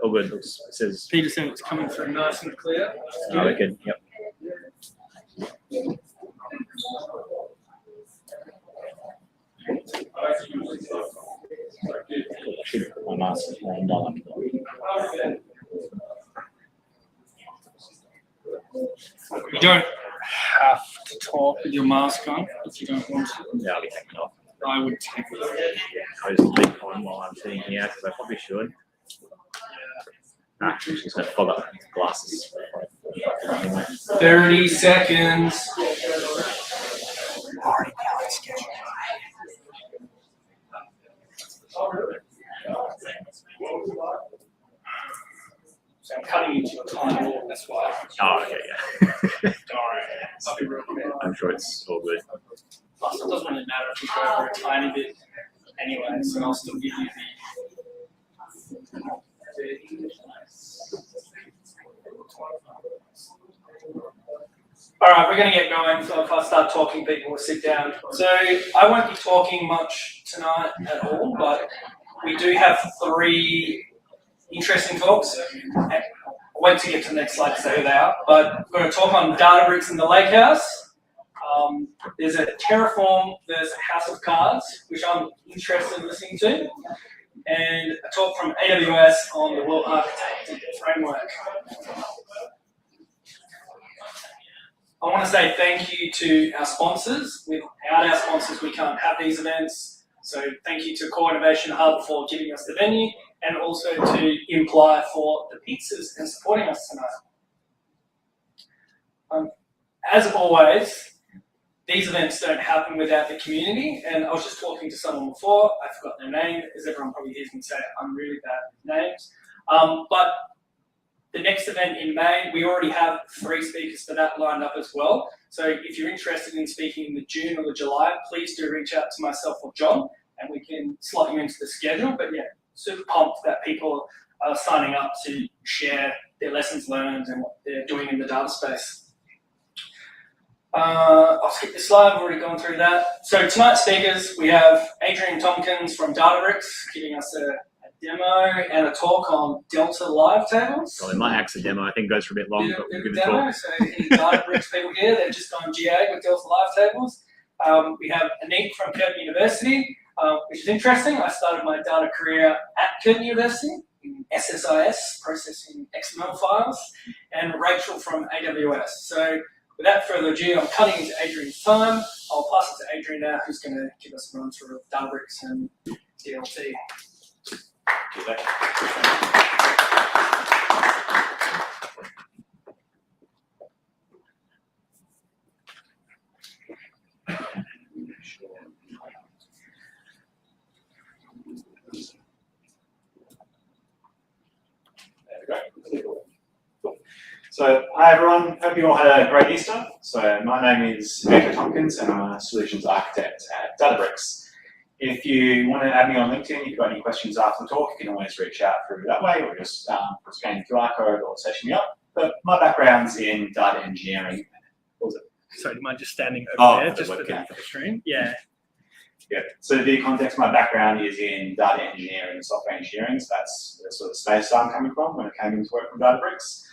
all good. It says Peter said it's coming through nice and clear. oh, wicked. Yep. I should put my mask on. You don't have to talk with your mask on if you don't want to. Yeah, I'll be taking it off. I would take it off. I just leave it on while I'm sitting here because I probably should. I'm just going to fog up my glasses. 30 seconds. Already behind schedule. So I'm cutting into your time, that's why. Oh, okay, yeah. I'll be real quick. I'm sure it's all good. Plus, it doesn't really matter if you go over a tiny bit anyway, so I'll still give you the. All right, we're going to get going. So if I start talking, people will sit down. So I won't be talking much tonight at all, but we do have 3 interesting talks. I'll wait to get to the next slide to say who they are. But we're going to talk on Databricks in the Lakehouse. There's a Terraform, there's a House of Cards, which I'm interested in listening to, and a talk from AWS on the well-architected framework. I want to say thank you to our sponsors. Without our sponsors, we can't have these events. So thank you to Core Innovation Hub for giving us the venue, and also to Imply for the pizzas and supporting us tonight. As always, these events don't happen without the community, and I was just talking to someone before, I forgot their name, as everyone probably hears me say, I'm really bad with names. But the next event in May, we already have 3 speakers for that lined up as well. So if you're interested in speaking in the June or the July, please do reach out to myself or John, and we can slot you into the schedule. But yeah, super pumped that people are signing up to share their lessons learned and what they're doing in the data space. I'll skip this slide, I've already gone through that. So tonight's speakers, we have Adrian Tompkins from Databricks giving us a demo and a talk on Delta Live Tables. Well, we might axe a demo. I think it goes for a bit long, but we'll give it a demo. talk. So any Databricks people here, they've just done GA with Delta Live Tables. We have Anik from Curtin University, which is interesting. I started my data career at Curtin University in SSIS, processing XML files, and Rachel from AWS. So without further ado, I'm cutting into Adrian's time. I'll pass it to Adrian now, who's going to give us a run through of Databricks and DLT. So, hi everyone, hope you all had a great Easter. So, my name is April Tompkins and I'm a Solutions Architect at Databricks. If you want to add me on LinkedIn, if you've got any questions after the talk, you can always reach out through that way or just scan the QR code or search me up. But my background's in data engineering. What was it? So do you mind just standing over there, for just the for webcam. the screen? Yeah. Yeah, so to give you context, my background is in data engineering and software engineering, so that's the sort of space I'm coming from when I came into work from Databricks.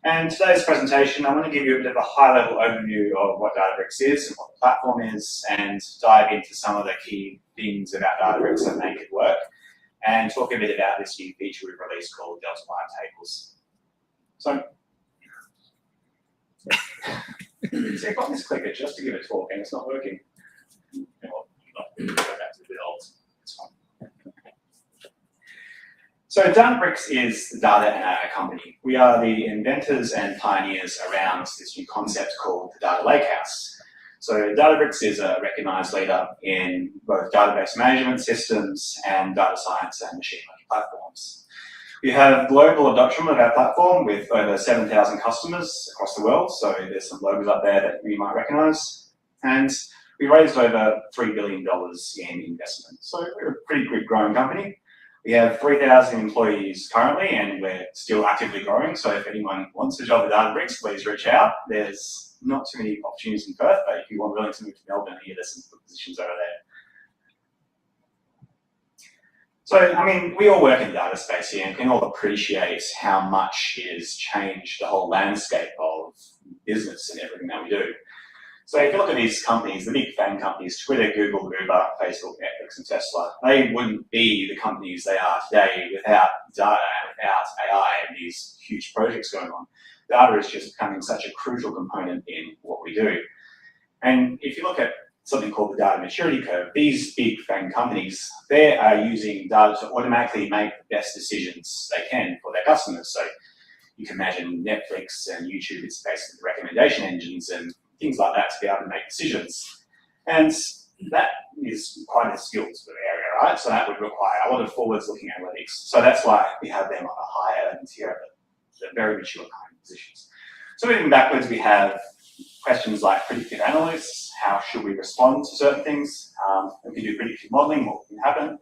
And today's presentation, I want to give you a bit of a high-level overview of what Databricks is and what the platform is, and dive into some of the key things about Databricks that make it work, and talk a bit about this new feature we've released called Delta Live Tables. So, see, I've got this clicker just to give a talk, and it's not working. Well, go back to the bit old. It's fine. So Databricks is the data company. We are the inventors and pioneers around this new concept called the data lakehouse. So Databricks is a recognized leader in both database management systems and data science and machine learning platforms. We have global adoption of our platform with over 7,000 customers across the world. So there's some logos up there that you might recognize. And we raised over $3 billion in investment. So we're a pretty quick growing company. We have 3,000 employees currently, and we're still actively growing. So if anyone wants a job at Databricks, please reach out. There's not too many opportunities in Perth, but if you want willing to move to Melbourne, there's some good positions over there. So, I mean, we all work in the data space here and can all appreciate how much it has changed the whole landscape of business and everything that we do. So if you look at these companies, the big FANG companies, Twitter, Google, Uber, Facebook, Netflix, and Tesla, they wouldn't be the companies they are today without data and without AI and these huge projects going on. Data is just becoming such a crucial component in what we do. And if you look at something called the data maturity curve, these big FANG companies, they are using data to automatically make the best decisions they can for their customers. So you can imagine Netflix and YouTube is basically recommendation engines and things like that to be able to make decisions. And that is quite a skilled sort of area, right? So that would require a lot of forwards-looking analytics. So that's why we have them on a higher tier, but they're very mature kind of positions. So moving backwards, we have questions like predictive analytics. How should we respond to certain things? We can do predictive modeling, what can happen.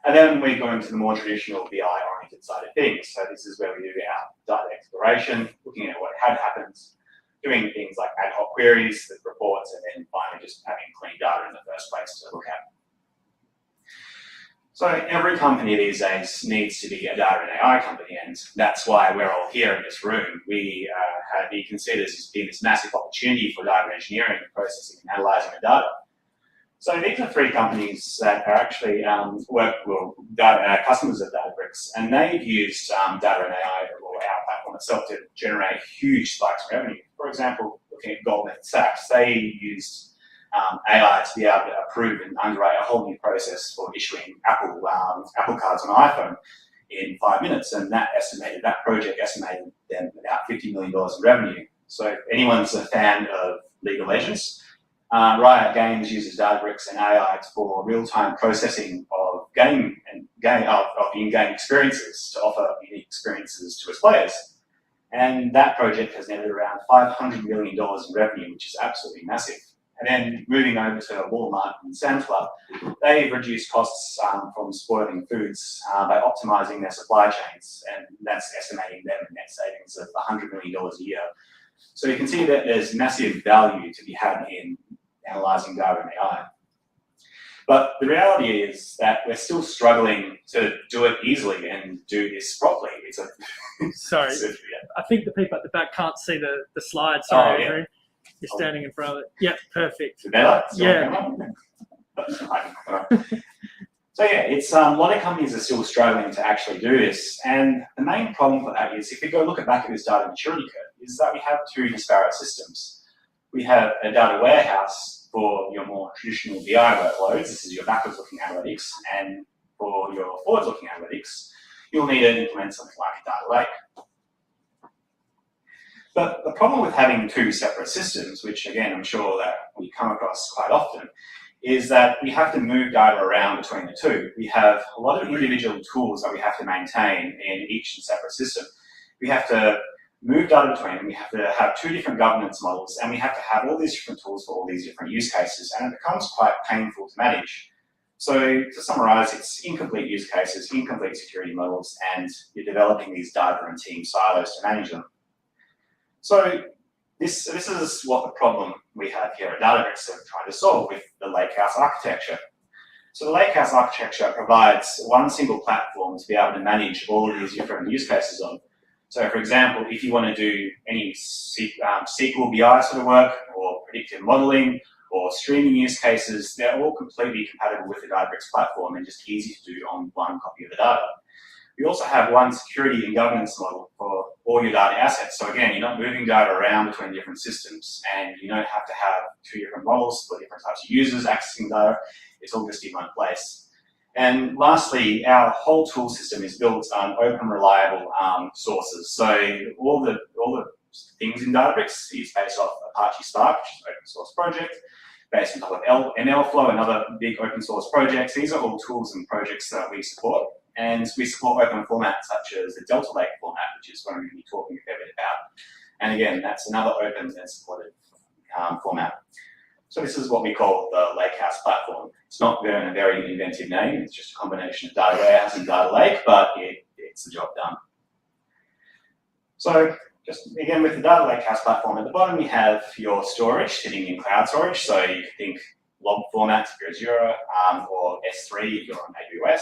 And then we go into the more traditional BI-oriented side of things. So this is where we do our data exploration, looking at what had happened, doing things like ad hoc queries, the reports, and then finally just having clean data in the first place to look at. So every company these days needs to be a data and AI company, and that's why we're all here in this room. You can see this as being this massive opportunity for data engineering, processing and analysing the data. So these are three companies that are actually customers of Databricks, and they've used data and AI or our platform itself to generate huge spikes in revenue. For example, looking at Goldman Sachs, they used AI to be able to approve and underwrite a whole new process for issuing Apple cards on iPhone in 5 minutes, and that project estimated them about $50 million in revenue. So if anyone's a fan of League of Legends, Riot Games uses Databricks and AI for real-time processing of in-game experiences to offer unique experiences to its players. And that project has netted around $500 million in revenue, which is absolutely massive. And then moving over to Walmart and Sam's Club, they've reduced costs from spoiling foods by optimizing their supply chains, and that's estimating them a net savings of $100 million a year. So you can see that there's massive value to be had in analysing data and AI. But the reality is that we're still struggling to do it easily and do this properly. Sorry, I think the people at the back can't see the slide. Sorry, Andrew. You're standing in front of it. Yep, perfect. Better? Yeah. So yeah, it's a lot of companies are still struggling to actually do this, and the main problem for that is if we go look back at this data maturity curve, is that we have two disparate systems. We have a data warehouse for your more traditional BI workloads. This is your backwards-looking analytics, and for your forwards-looking analytics, you'll need to implement something like a data lake. But the problem with having two separate systems, which again I'm sure that we come across quite often, is that we have to move data around between the two. We have a lot of individual tools that we have to maintain in each separate system. We have to move data between them, we have to have two different governance models, and we have to have all these different tools for all these different use cases, and it becomes quite painful to manage. So to summarize, it's incomplete use cases, incomplete security models, and you're developing these data and team silos to manage them. So this is what the problem we have here at Databricks are trying to solve with the Lakehouse architecture. So the Lakehouse architecture provides one single platform to be able to manage all of these different use cases on. So for example, if you want to do any SQL BI sort of work, or predictive modeling, or streaming use cases, they're all completely compatible with the Databricks platform and just easy to do on one copy of the data. We also have one security and governance model for all your data assets. So again, you're not moving data around between different systems, and you don't have to have two different models for different types of users accessing data. It's all just in one place. And lastly, our whole tool system is built on open, reliable sources. So all the things in Databricks is based off Apache Spark, which is an open source project, based on top of MLflow and other big open source projects. These are all tools and projects that we support. And we support open formats such as the Delta Lake format, which is what I'm going to be talking a fair bit about. And again, that's another open and supported format. So this is what we call the Lakehouse platform. It's not a very inventive name. It's just a combination of data warehouse and data lake, but it's the job done. So just again, with the data Lakehouse platform, at the bottom you have your storage sitting in cloud storage. So you can think log formats if you're Azure, or S3 if you're on AWS.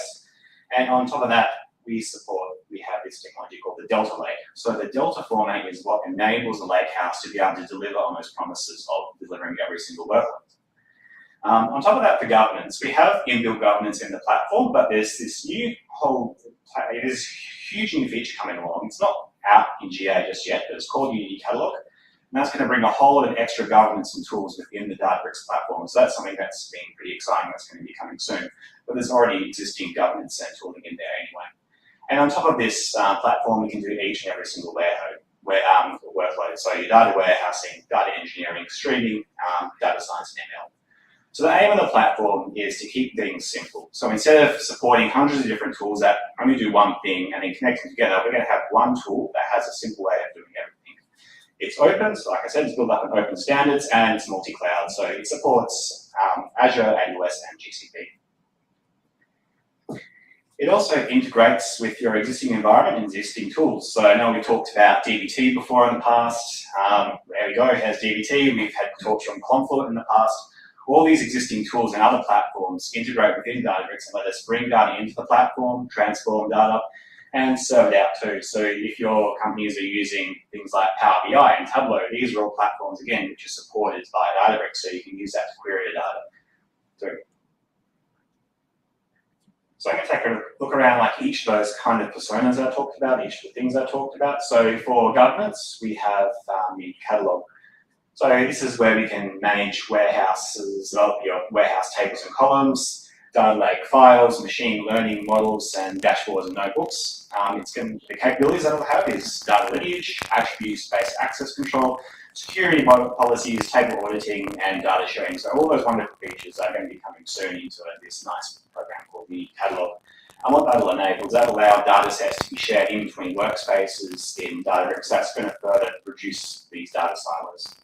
And on top of that, we have this technology called the Delta Lake. So the Delta format is what enables the Lakehouse to be able to deliver on those promises of delivering every single workload. On top of that, for governance, we have inbuilt governance in the platform, but there's this huge new feature coming along. It's not out in GA just yet, but it's called Unity Catalog. And that's going to bring a whole lot of extra governance and tools within the Databricks platform. So that's something that's been pretty exciting. That's going to be coming soon. But there's already existing governance and tooling in there anyway. And on top of this platform, we can do each and every single workload. So your data warehousing, data engineering, streaming, data science, and ML. So the aim of the platform is to keep things simple. So instead of supporting hundreds of different tools that only do one thing and then connect them together, we're going to have one tool that has a simple way of doing everything. It's open, so like I said, it's built up on open standards, and it's multi-cloud. So it supports Azure, AWS, and GCP. It also integrates with your existing environment and existing tools. So I know we talked about DBT before in the past. There we go, here's DBT. We've had talks from Confluent in the past. All these existing tools and other platforms integrate within Databricks and let us bring data into the platform, transform data, and serve it out too. So if your companies are using things like Power BI and Tableau, these are all platforms, again, which are supported by Databricks, so you can use that to query the data too. So I'm going to take a look around like each of those kind of personas I talked about, each of the things I talked about. So for governance, we have the catalog. So this is where we can manage warehouses, develop your warehouse tables and columns, data lake files, machine learning models, and dashboards and notebooks. The capabilities that it'll have is data lineage, attribute-based access control, security policies, table auditing, and data sharing. So all those wonderful features are going to be coming soon into this nice program called the Catalog. And what that will enable is that will allow data sets to be shared in between workspaces in Databricks. That's going to further reduce these data silos.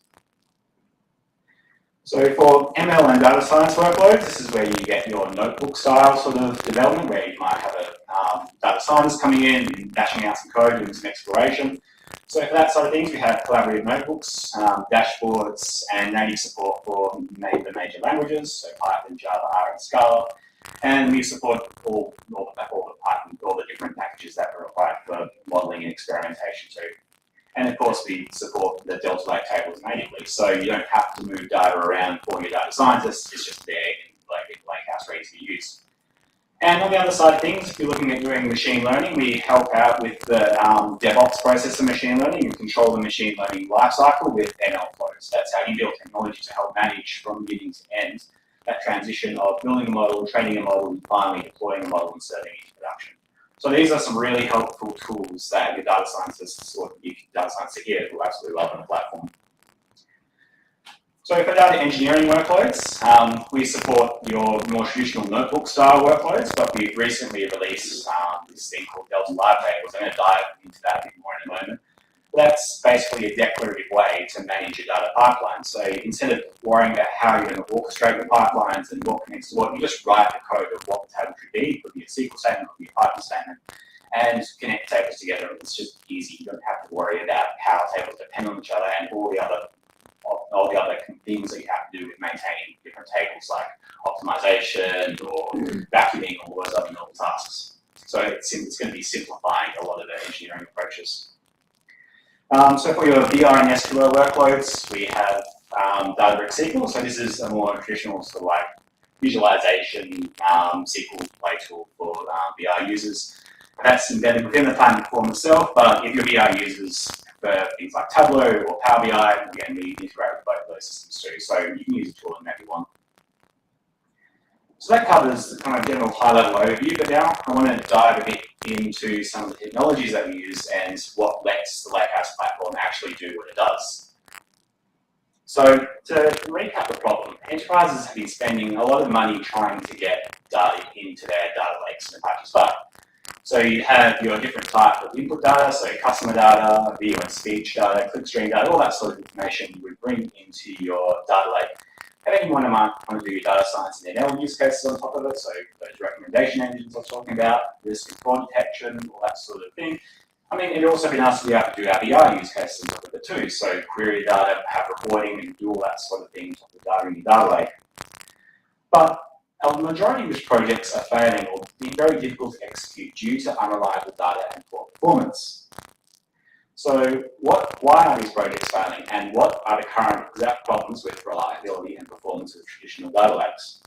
So for ML and data science workloads, this is where you get your notebook style sort of development, where you might have a data scientist coming in, dashing out some code, doing some exploration. So for that side of things, we have collaborative notebooks, dashboards, and native support for the major languages, so Python, Java, R, and Scala. And we support all the different packages that are required for modeling and experimentation too. And of course, we support the Delta Lake tables natively, so you don't have to move data around for your data scientists. It's just there in Lakehouse ready to be used. And on the other side of things, if you're looking at doing machine learning, we help out with the DevOps process of machine learning and control the machine learning lifecycle with ML flows. That's how you build technology to help manage from beginning to end that transition of building a model, training a model, and finally deploying a model and serving it into production. So these are some really helpful tools that your data scientists or your data scientists here will absolutely love on the platform. So for data engineering workloads, we support your more traditional notebook style workloads, but we've recently released this thing called Delta Live Tables. I'm going to dive into that a bit more in a moment. That's basically a declarative way to manage your data pipeline. So instead of worrying about how you're going to orchestrate your pipelines and what connects to what, you just write the code of what the table should be. It could be a SQL statement, it could be a Python statement, and connect tables together. It's just easy. You don't have to worry about how tables depend on each other and all the other things that you have to do with maintaining different tables, like optimization or vacuuming, all those other normal tasks. So it's going to be simplifying a lot of the engineering approaches. So for your VR and SQL workloads, we have Databricks SQL. So this is a more traditional sort of like visualization SQL play tool for VR users. That's embedded within the platform itself, but if your VR users for things like Tableau or Power BI, again, we integrate with both of those systems too. So you can use the tool in that you want. So that covers the kind of general high-level overview, but now I want to dive a bit into some of the technologies that we use and what lets the Lakehouse platform actually do what it does. So to recap the problem, enterprises have been spending a lot of money trying to get data into their data lakes in Apache Spark. So you have your different type of input data, so customer data, video and speech data, clickstream data, all that sort of information you would bring into your data lake. And then you might want to do your data science and ML use cases on top of it, so those recommendation engines I was talking about, risk and fraud detection, all that sort of thing. I mean, it'd also be nice to be able to do our BI use cases on top of it too, so query data, have reporting, and do all that sort of thing on top of the data in your data lake. But A majority of which projects are failing or being very difficult to execute due to unreliable data and poor performance. So why are these projects failing, and what are the current exact problems with reliability and performance of traditional data lakes?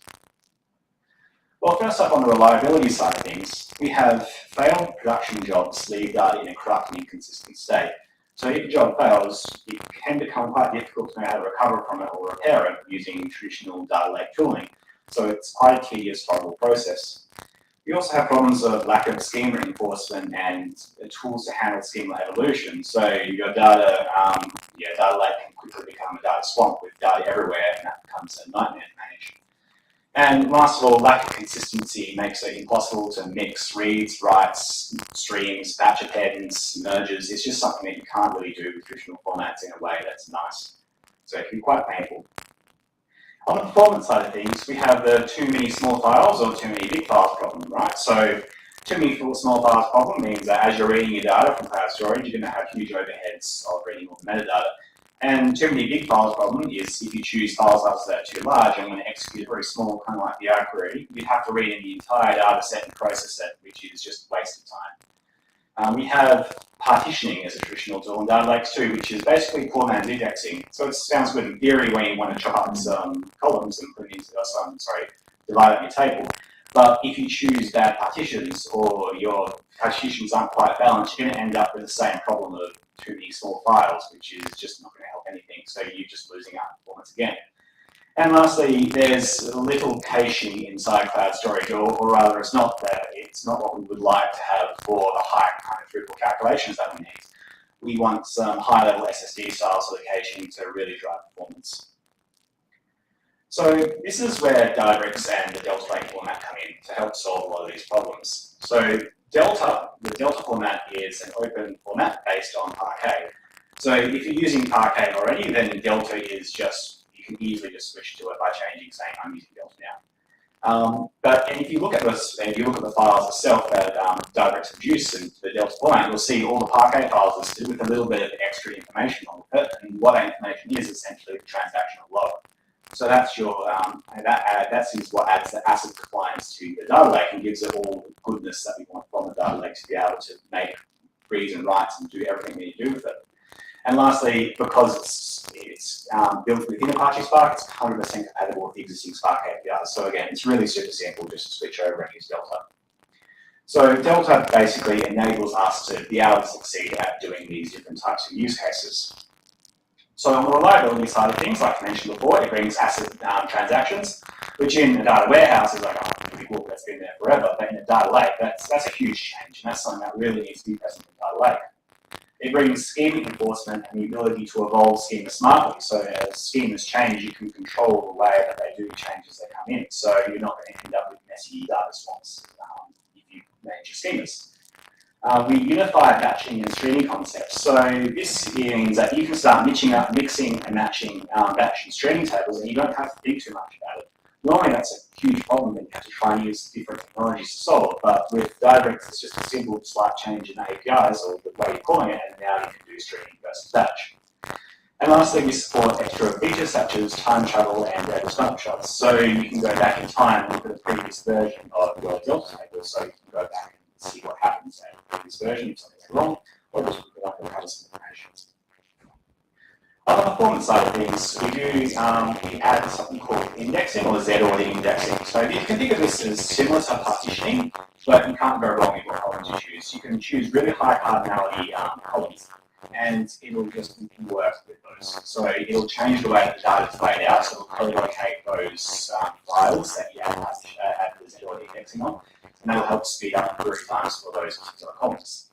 Well, first up on the reliability side of things, we have failed production jobs leave data in a corrupt and inconsistent state. So if a job fails, it can become quite difficult to know how to recover from it or repair it using traditional data lake tooling. So it's quite a tedious, horrible process. We also have problems of lack of schema enforcement and tools to handle schema evolution. So your data lake can quickly become a data swamp with data everywhere, and that becomes a nightmare to manage. And last of all, lack of consistency makes it impossible to mix reads, writes, streams, batch appends, merges. It's just something that you can't really do with traditional formats in a way that's nice. So it can be quite painful. On the performance side of things, we have the too many small files or too many big files problem, right? So too many small files problem means that as you're reading your data from cloud storage, you're going to have huge overheads of reading all the metadata. And too many big files problem is if you choose file sizes that are too large and want to execute a very small, kind of like the query, you'd have to read in the entire data set and process it, which is just a waste of time. We have partitioning as a traditional tool in data lakes too, which is basically poor man's indexing. So it sounds good in theory when you want to chop up some columns and put into divide up your table. But if you choose bad partitions or your partitions aren't quite balanced, you're going to end up with the same problem of too many small files, which is just not going to help anything. So you're just losing out performance again. And lastly, there's little caching inside cloud storage, or rather it's not what we would like to have for the high kind of throughput calculations that we need. We want some high-level SSD style sort of caching to really drive performance. So this is where Databricks and the Delta Lake format come in to help solve a lot of these problems. So the Delta format is an open format based on Parquet. So if you're using Parquet already, then Delta is just, you can easily just switch to it by changing, saying I'm using Delta now. And if you look at this, if you look at the files itself that Databricks produce in the Delta format, you'll see all the Parquet files listed with a little bit of extra information on it. And what that information is essentially the transactional log. So that's your that is what adds the ACID compliance to the data lake and gives it all the goodness that we want from the data lake to be able to make reads and writes and do everything we need to do with it. And lastly, because it's built within Apache Spark, it's 100% compatible with the existing Spark APIs. So again, it's really super simple just to switch over and use Delta. So Delta basically enables us to be able to succeed at doing these different types of use cases. So on the reliability side of things, like I mentioned before, it brings ACID transactions, which in a data warehouse is like, oh, pretty cool, that's been there forever. But in a data lake, that's a huge change, and that's something that really needs to be present in a data lake. It brings schema enforcement and the ability to evolve schema smartly. So as schemas change, you can control the way that they do change as they come in. So you're not going to end up with messy data swamps if you manage your schemas. We unify batching and streaming concepts. So this means that you can start mixing and matching batch and streaming tables, and you don't have to think too much about it. Normally that's a huge problem that you have to try and use different technologies to solve, but with Databricks it's just a simple slight change in the APIs or the way you're calling it, and now you can do streaming versus batch. And lastly, we support extra features such as time travel and data snapshots. So you can go back in time and look at the previous version of your Delta table, so you can go back and see what happens in the previous version if something's wrong, or just look it up and have some information. On the performance side of things, we add something called indexing or Z-order indexing. So you can think of this as similar to partitioning, but you can't go wrong with what columns you choose. You can choose really high cardinality columns, and it'll just work with those. So it'll change the way that the data is laid out, so it'll co-locate those files that you add the Z-order indexing on, and that'll help speed up query times for those particular columns.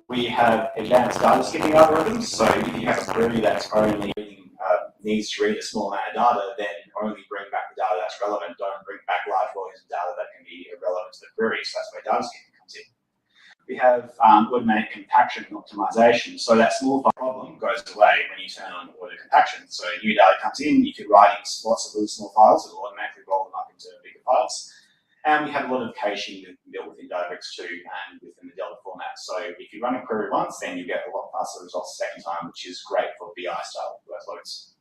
We have advanced data skipping algorithms, so if you have a query that's only needs to read a small amount of data, then only bring back the data that's relevant. Don't bring back large volumes of data that can be irrelevant to the query, so that's where data skipping comes in. We have automatic compaction and optimization, so that small file problem goes away when you turn on auto compaction. So new data comes in, if you're writing lots of really small files, it'll automatically roll them up into bigger files. And we have a lot of caching built within Databricks too and within the Delta format. So if you run a query once, then you get a lot faster results the second time, which is great for BI style workloads.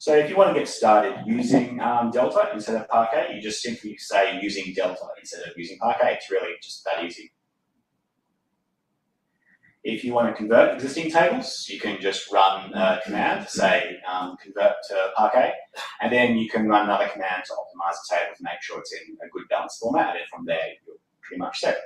So if you want to get started using Delta instead of Parquet, you just simply say using Delta instead of using Parquet. It's really just that easy. If you want to convert existing tables, you can just run a command, say convert to Parquet, and then you can run another command to optimize the table to make sure it's in a good balanced format, and then from there you're pretty much set.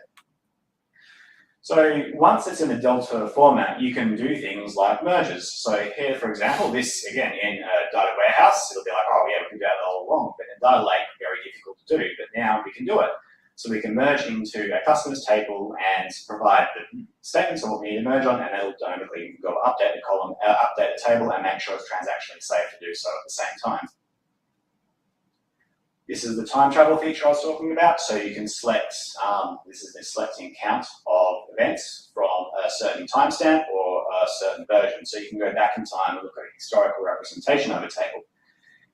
So once it's in a Delta format, you can do things like merges. So here, for example, this, again, in a data warehouse, it'll be like, oh yeah, we can do that all along, but in Data Lake, very difficult to do, but now we can do it. So we can merge into a customer's table and provide the statements of what we need to merge on, and it'll dynamically go update the column, update the table, and make sure it's transactionally safe to do so at the same time. This is the time travel feature I was talking about. So you can select, this is the selecting count of events from a certain timestamp or a certain version. So you can go back in time and look at a historical representation of a table.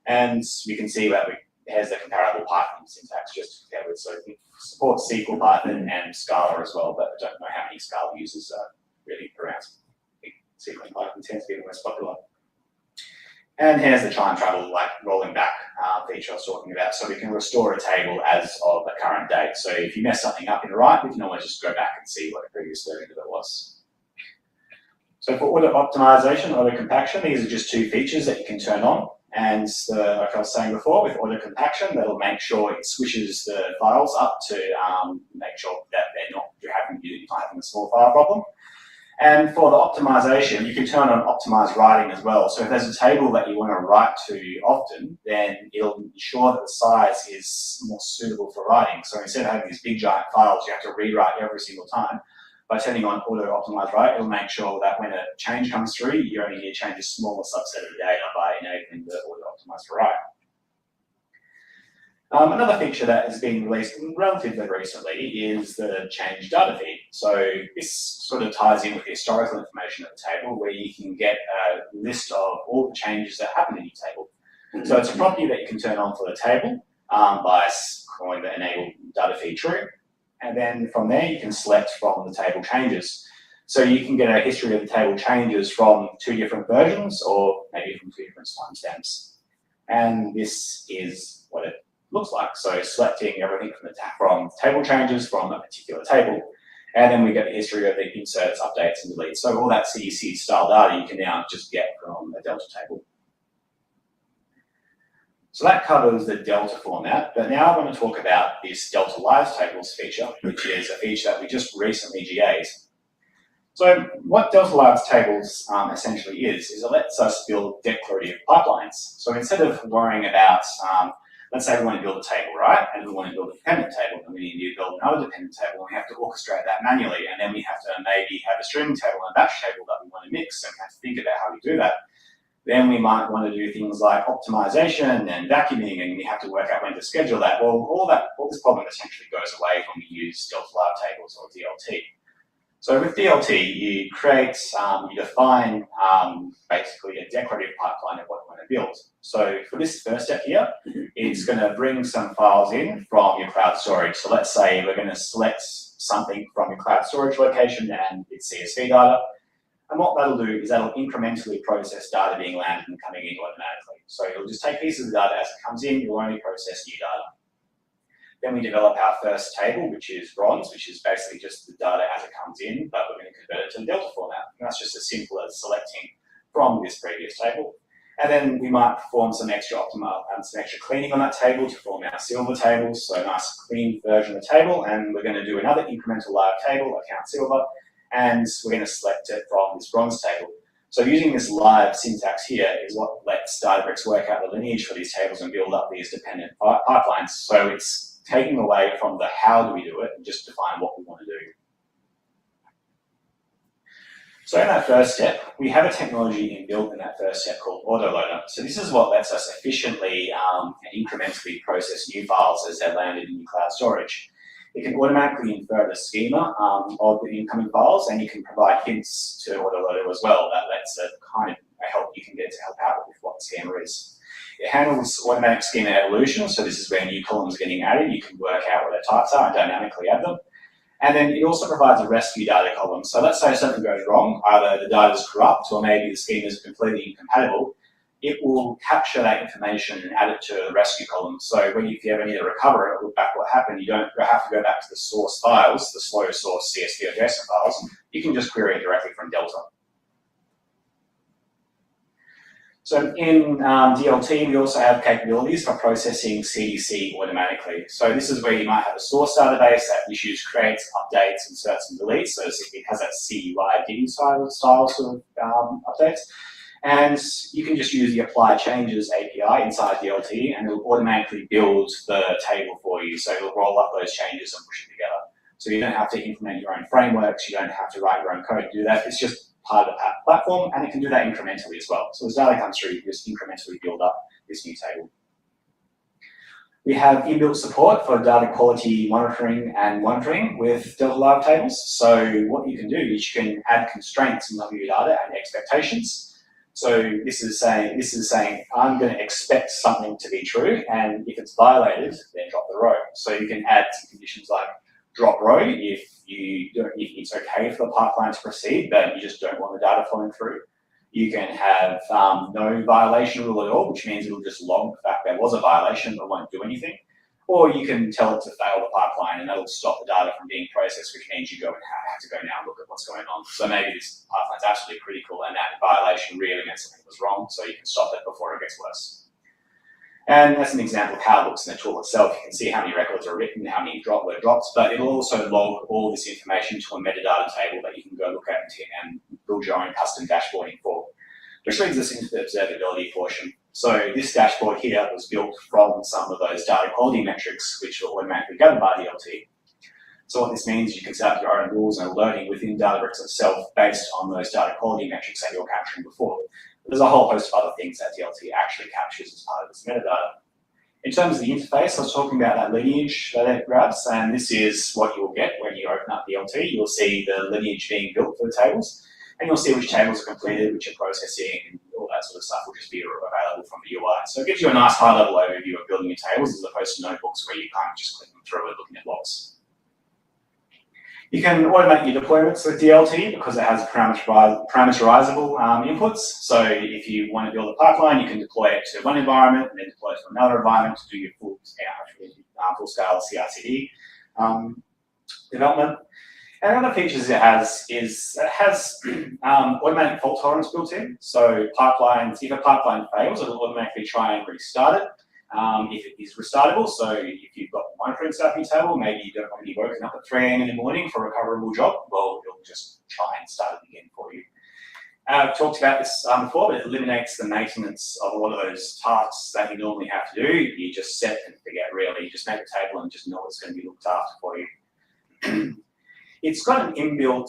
And we can see that here's the comparable Python syntax just to compare with. So it supports SQL, Python, and Scala as well, but I don't know how many Scala users are really around. SQL and Python tends to be the most popular. And here's the time travel, like rolling back feature I was talking about. So we can restore a table as of the current date. So if you mess something up in the right, we can always just go back and see what the previous version of it was. So for auto optimization, auto compaction, these are just two features that you can turn on. And like I was saying before, with auto compaction, that'll make sure it swishes the files up to make sure that you're not having a small file problem. And for the optimization, you can turn on optimized writing as well. So if there's a table that you want to write to often, then it'll ensure that the size is more suitable for writing. So instead of having these big giant files, you have to rewrite every single time. By turning on auto optimized write, it'll make sure that when a change comes through, you only need to change a smaller subset of the data by enabling the auto optimized write. Another feature that has been released relatively recently is the change data feed. So this sort of ties in with the historical information of the table, where you can get a list of all the changes that happen in your table. So it's a property that you can turn on for the table by calling the enable data feed true. And then from there, you can select from the table changes. So you can get a history of the table changes from 2 different versions or maybe from 2 different timestamps. And this is what it looks like. So selecting everything from table changes from a particular table. And then we get the history of the inserts, updates, and deletes. So all that CEC style data you can now just get from a Delta table. So that covers the Delta format, but now I want to talk about this Delta Live Tables feature, which is a feature that we just recently GA'd. So what Delta Live Tables essentially is it lets us build declarative pipelines. So instead of worrying about, let's say we want to build a table, right? And we want to build a dependent table, and we need to build another dependent table, and we have to orchestrate that manually, and then we have to maybe have a streaming table and a batch table that we want to mix, and we have to think about how we do that. Then we might want to do things like optimization and vacuuming, and we have to work out when to schedule that. Well, all this problem essentially goes away when we use Delta Live Tables or DLT. So with DLT, you create, you define basically a declarative pipeline of what you want to build. So for this first step here, it's going to bring some files in from your cloud storage. So let's say we're going to select something from your cloud storage location and its CSV data. And what that'll do is that'll incrementally process data being landed and coming in automatically. So you'll just take pieces of data as it comes in, you'll only process new data. Then we develop our first table, which is bronze, which is basically just the data as it comes in, but we're going to convert it to the Delta format. And that's just as simple as selecting from this previous table. And then we might perform some extra cleaning on that table to form our silver tables, so a nice clean version of the table. And we're going to do another incremental live table, account silver, and we're going to select it from this bronze table. So using this live syntax here is what lets Databricks work out the lineage for these tables and build up these dependent pipelines. So it's taking away from the how do we do it and just define what we want to do. So in that first step, we have a technology inbuilt in that first step called autoloader. So this is what lets us efficiently and incrementally process new files as they're landed in your cloud storage. It can automatically infer the schema of the incoming files, and you can provide hints to autoloader as well. That lets it kind of help you can get to help out with what the schema is. It handles automatic schema evolution, so this is where new columns are getting added. You can work out what their types are and dynamically add them. And then it also provides a rescue data column. So let's say something goes wrong, either the data is corrupt or maybe the schema is completely incompatible. it will capture that information and add it to the rescue column. So when if you ever need to recover it or look back what happened, you don't have to go back to the source files, the slow source CSV or JSON files. You can just query it directly from Delta. So in DLT, we also have capabilities for processing CDC automatically. So this is where you might have a source database that issues, creates, updates, inserts, and deletes. So it has that CUID style sort of updates. And you can just use the apply changes API inside DLT, and it'll automatically build the table for you. So it'll roll up those changes and push it together. So you don't have to implement your own frameworks. You don't have to write your own code to do that. It's just part of the platform, and it can do that incrementally as well. So as data comes through, you just incrementally build up this new table. We have inbuilt support for data quality monitoring with Delta Live tables. So what you can do is you can add constraints in your data and expectations. So this is saying I'm going to expect something to be true, and if it's violated, then drop the row. So you can add some conditions like drop row if it's okay for the pipeline to proceed, but you just don't want the data flowing through. You can have no violation rule at all, which means it'll just log the fact there was a violation but won't do anything. Or you can tell it to fail the pipeline, and that'll stop the data from being processed, which means you have to go now and look at what's going on. So maybe this pipeline's absolutely critical, and that violation really meant something was wrong, so you can stop it before it gets worse. And that's an example of how it looks in the tool itself. You can see how many records are written, how many were dropped, but it'll also log all this information to a metadata table that you can go look at and build your own custom dashboarding for, which leads us into the observability portion. So this dashboard here was built from some of those data quality metrics, which are automatically gathered by DLT. So what this means is you can set up your own rules and alerting within Databricks itself based on those data quality metrics that you're capturing before. There's a whole host of other things that DLT actually captures as part of this metadata. In terms of the interface, I was talking about that lineage that it grabs, and this is what you'll get when you open up DLT. You'll see the lineage being built for the tables, and you'll see which tables are completed, which are processing, and all that sort of stuff will just be available from the UI. So it gives you a nice high-level overview of building your tables as opposed to notebooks where you can't just click them through and looking at logs. You can automate your deployments with DLT because it has parameterizable inputs. So if you want to build a pipeline, you can deploy it to one environment and then deploy it to another environment to do your full-scale CI/CD development. And other features it has is it has automatic fault tolerance built in. So pipelines, if a pipeline fails, it'll automatically try and restart it. If it is restartable, so if you've got the monitoring staffing table, maybe you don't want to be woken up at 3 AM in the morning for a recoverable job, well, it'll just try and start it again for you. I've talked about this before, but it eliminates the maintenance of a lot of those tasks that you normally have to do. You just set and forget, really. You just make a table and just know it's going to be looked after for you. It's got an inbuilt,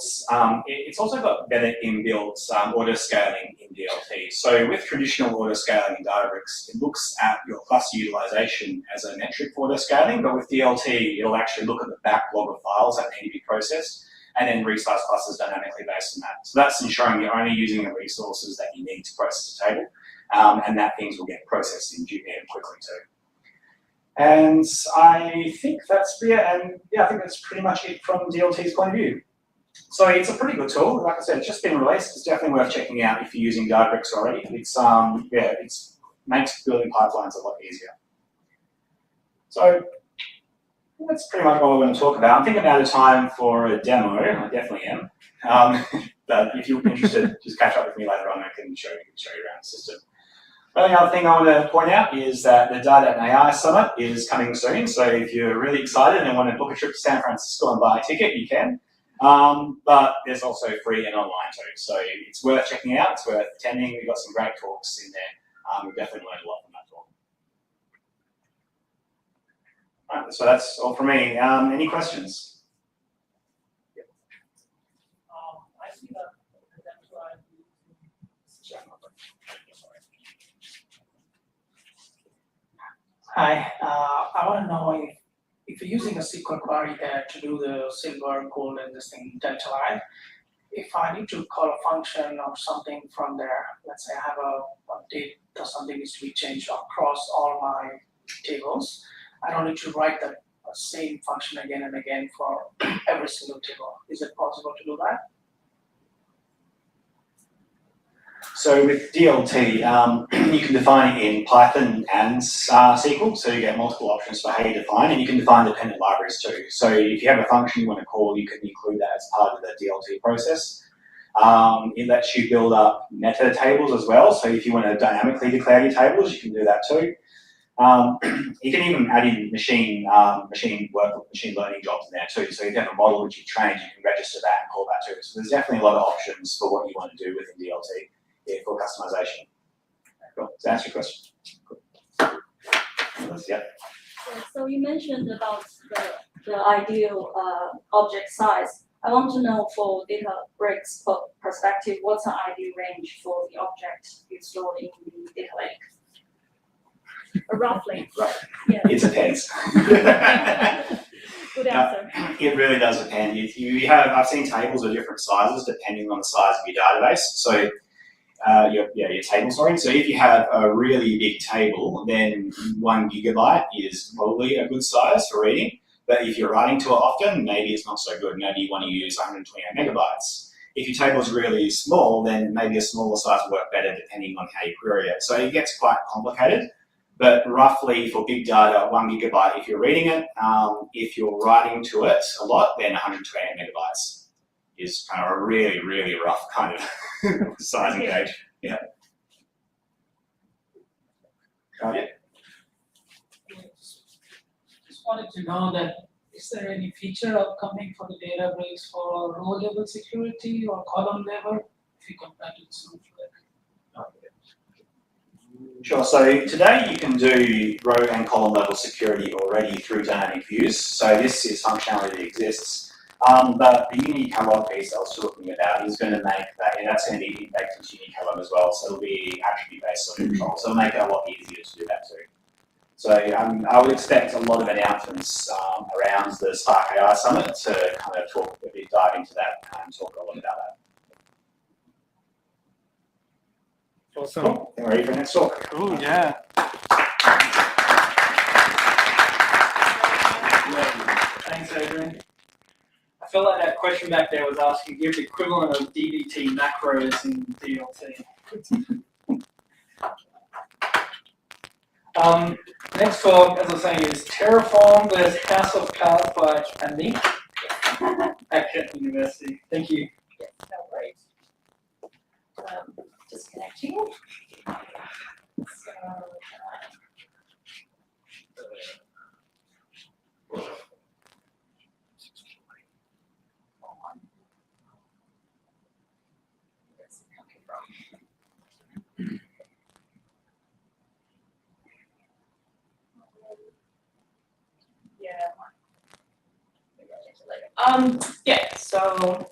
it's also got better inbuilt auto-scaling in DLT. So with traditional auto-scaling in Databricks, it looks at your cluster utilization as a metric for auto-scaling, but with DLT, it'll actually look at the backlog of files that need to be processed and then resize clusters dynamically based on that. So that's ensuring you're only using the resources that you need to process the table, and that things will get processed in quickly too. And I think that's I think that's pretty much it from DLT's point of view. So it's a pretty good tool. Like I said, it's just been released. It's definitely worth checking out if you're using Databricks already. It's it's makes building pipelines a lot easier. So that's pretty much all we're going to talk about. I think I'm out of time for a demo. I definitely am. But if you're interested, just catch up with me later on. I can show you around the system. The only other thing I want to point out is that the Data AI Summit is coming soon. So if you're really excited and want to book a trip to San Francisco and buy a ticket, you can. But there's also free and online too. So it's worth checking out. It's worth attending. We've got some great talks in there. We've definitely learned a lot from that talk. All right, so that's all from me. Any questions? I see that. Hi, I want to know if you're using a SQL query there to do the silver, gold, and this thing, Delta Live, if I need to call a function or something from there, let's say I have a date or something needs to be changed across all my tables, I don't need to write the same function again and again for every single table. Is it possible to do that? So with DLT, you can define it in Python and SQL, so you get multiple options for how you define, and you can define dependent libraries too. So if you have a function you want to call, you can include that as part of the DLT process. It lets you build up meta tables as well, so if you want to dynamically declare your tables, you can do that too. You can even add in machine learning jobs in there too. So if you have a model which you trained, you can register that and call that too. So there's definitely a lot of options for what you want to do within DLT for customization. Cool. Does that answer your question? Cool. Yeah. So you mentioned about the ideal object size. I want to know for Databricks perspective, what's the ideal range for the object you store in the data lake? Roughly. Right. Yeah. It depends. Good answer. It really does depend. If you have, I've seen tables of different sizes depending on the size of your database. So your table storage. So if you have a really big table, then 1 gigabyte is probably a good size for reading. But if you're writing to it often, maybe it's not so good. Maybe you want to use 128 megabytes. If your table is really small, then maybe a smaller size will work better depending on how you query it. So it gets quite complicated. But roughly for big data, 1 gigabyte if you're reading it. If you're writing to it a lot, then 128 megabytes is kind of a really, really rough kind of size and gauge. Yeah. Yeah. Just wanted to know that is there any feature upcoming for the Databricks for row level security or column level if you compare it to Snowflake? Sure. So today you can do row and column level security already through dynamic views. So this is functionality that exists. But the Unity catalog piece I was talking about is going to make that, and that's going to be baked into Unity catalog as well. So it'll be attribute-based sort of control. So it'll make it a lot easier to do that too. So I would expect a lot of announcements around the Spark AI Summit to kind of talk a bit, dive into that and talk a lot about that. Awesome. Cool. Then we're ready for the next talk. Cool, yeah. Thanks, Adrian. I feel like that question back there was asking, give the equivalent of DBT macros in DLT. Next talk, as I was saying, is Terraform versus House of Cards by Anik at Curtin University. Thank you. Yes, no worries. Disconnecting. So, yeah, so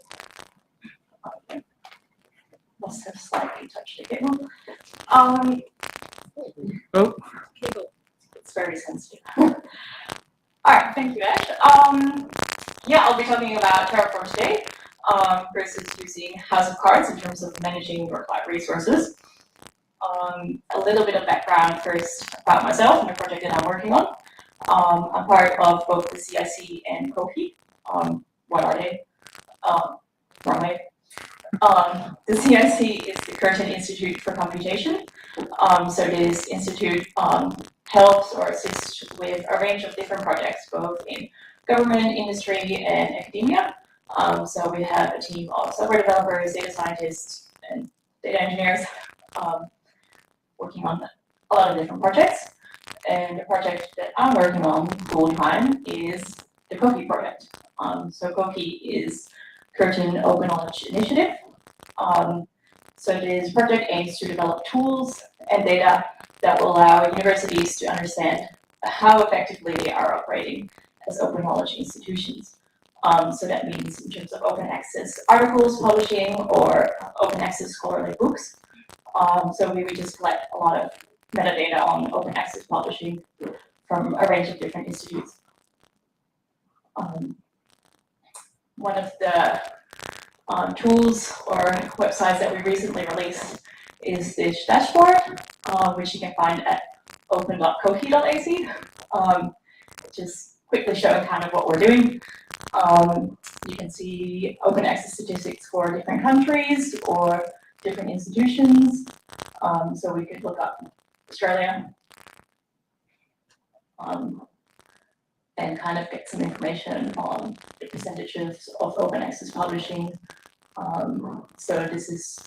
must have slightly touched the cable. Oh. Cable. It's very sensitive. All right, thank you, Ash. Yeah, I'll be talking about Terraform today versus using House of Cards in terms of managing your cloud resources. A little bit of background first about myself and the project that I'm working on. I'm part of both the CIC and COKI. What are they? Wrong way. The CIC is the Curtin Institute for Computation. So this institute helps or assists with a range of different projects, both in government, industry, and academia. So we have a team of software developers, data scientists, and data engineers working on a lot of different projects. And the project that I'm working on full time is the COKI project. So COKI is Curtin Open Knowledge Initiative. So this project aims to develop tools and data that will allow universities to understand how effectively they are operating as open knowledge institutions. So that means in terms of open access articles publishing or open access scholarly books. So we would just collect a lot of metadata on open access publishing from a range of different institutes. One of the tools or websites that we recently released is this dashboard, which you can find at open.coki.ac. Just quickly showing kind of what we're doing. You can see open access statistics for different countries or different institutions. So we could look up Australia and kind of get some information on the percentages of open access publishing. So this is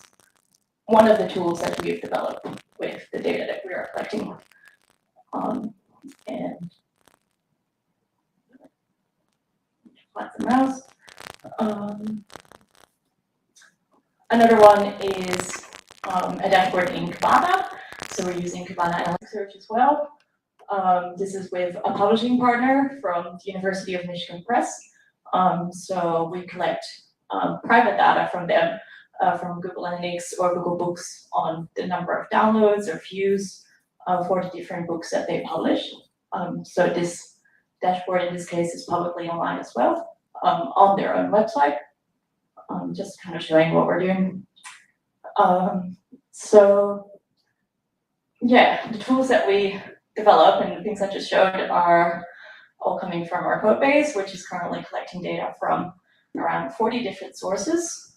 one of the tools that we've developed with the data that we are collecting. And find some mouse. Another one is a dashboard in Kibana. So we're using Kibana Analytics Search as well. This is with a publishing partner from the University of Michigan Press. So we collect private data from them, from Google Analytics or Google Books on the number of downloads or views for the different books that they publish. So this dashboard in this case is publicly online as well, on their own website. Just kind of showing what we're doing. So yeah, the tools that we develop and the things I just showed are all coming from our code base, which is currently collecting data from around 40 different sources.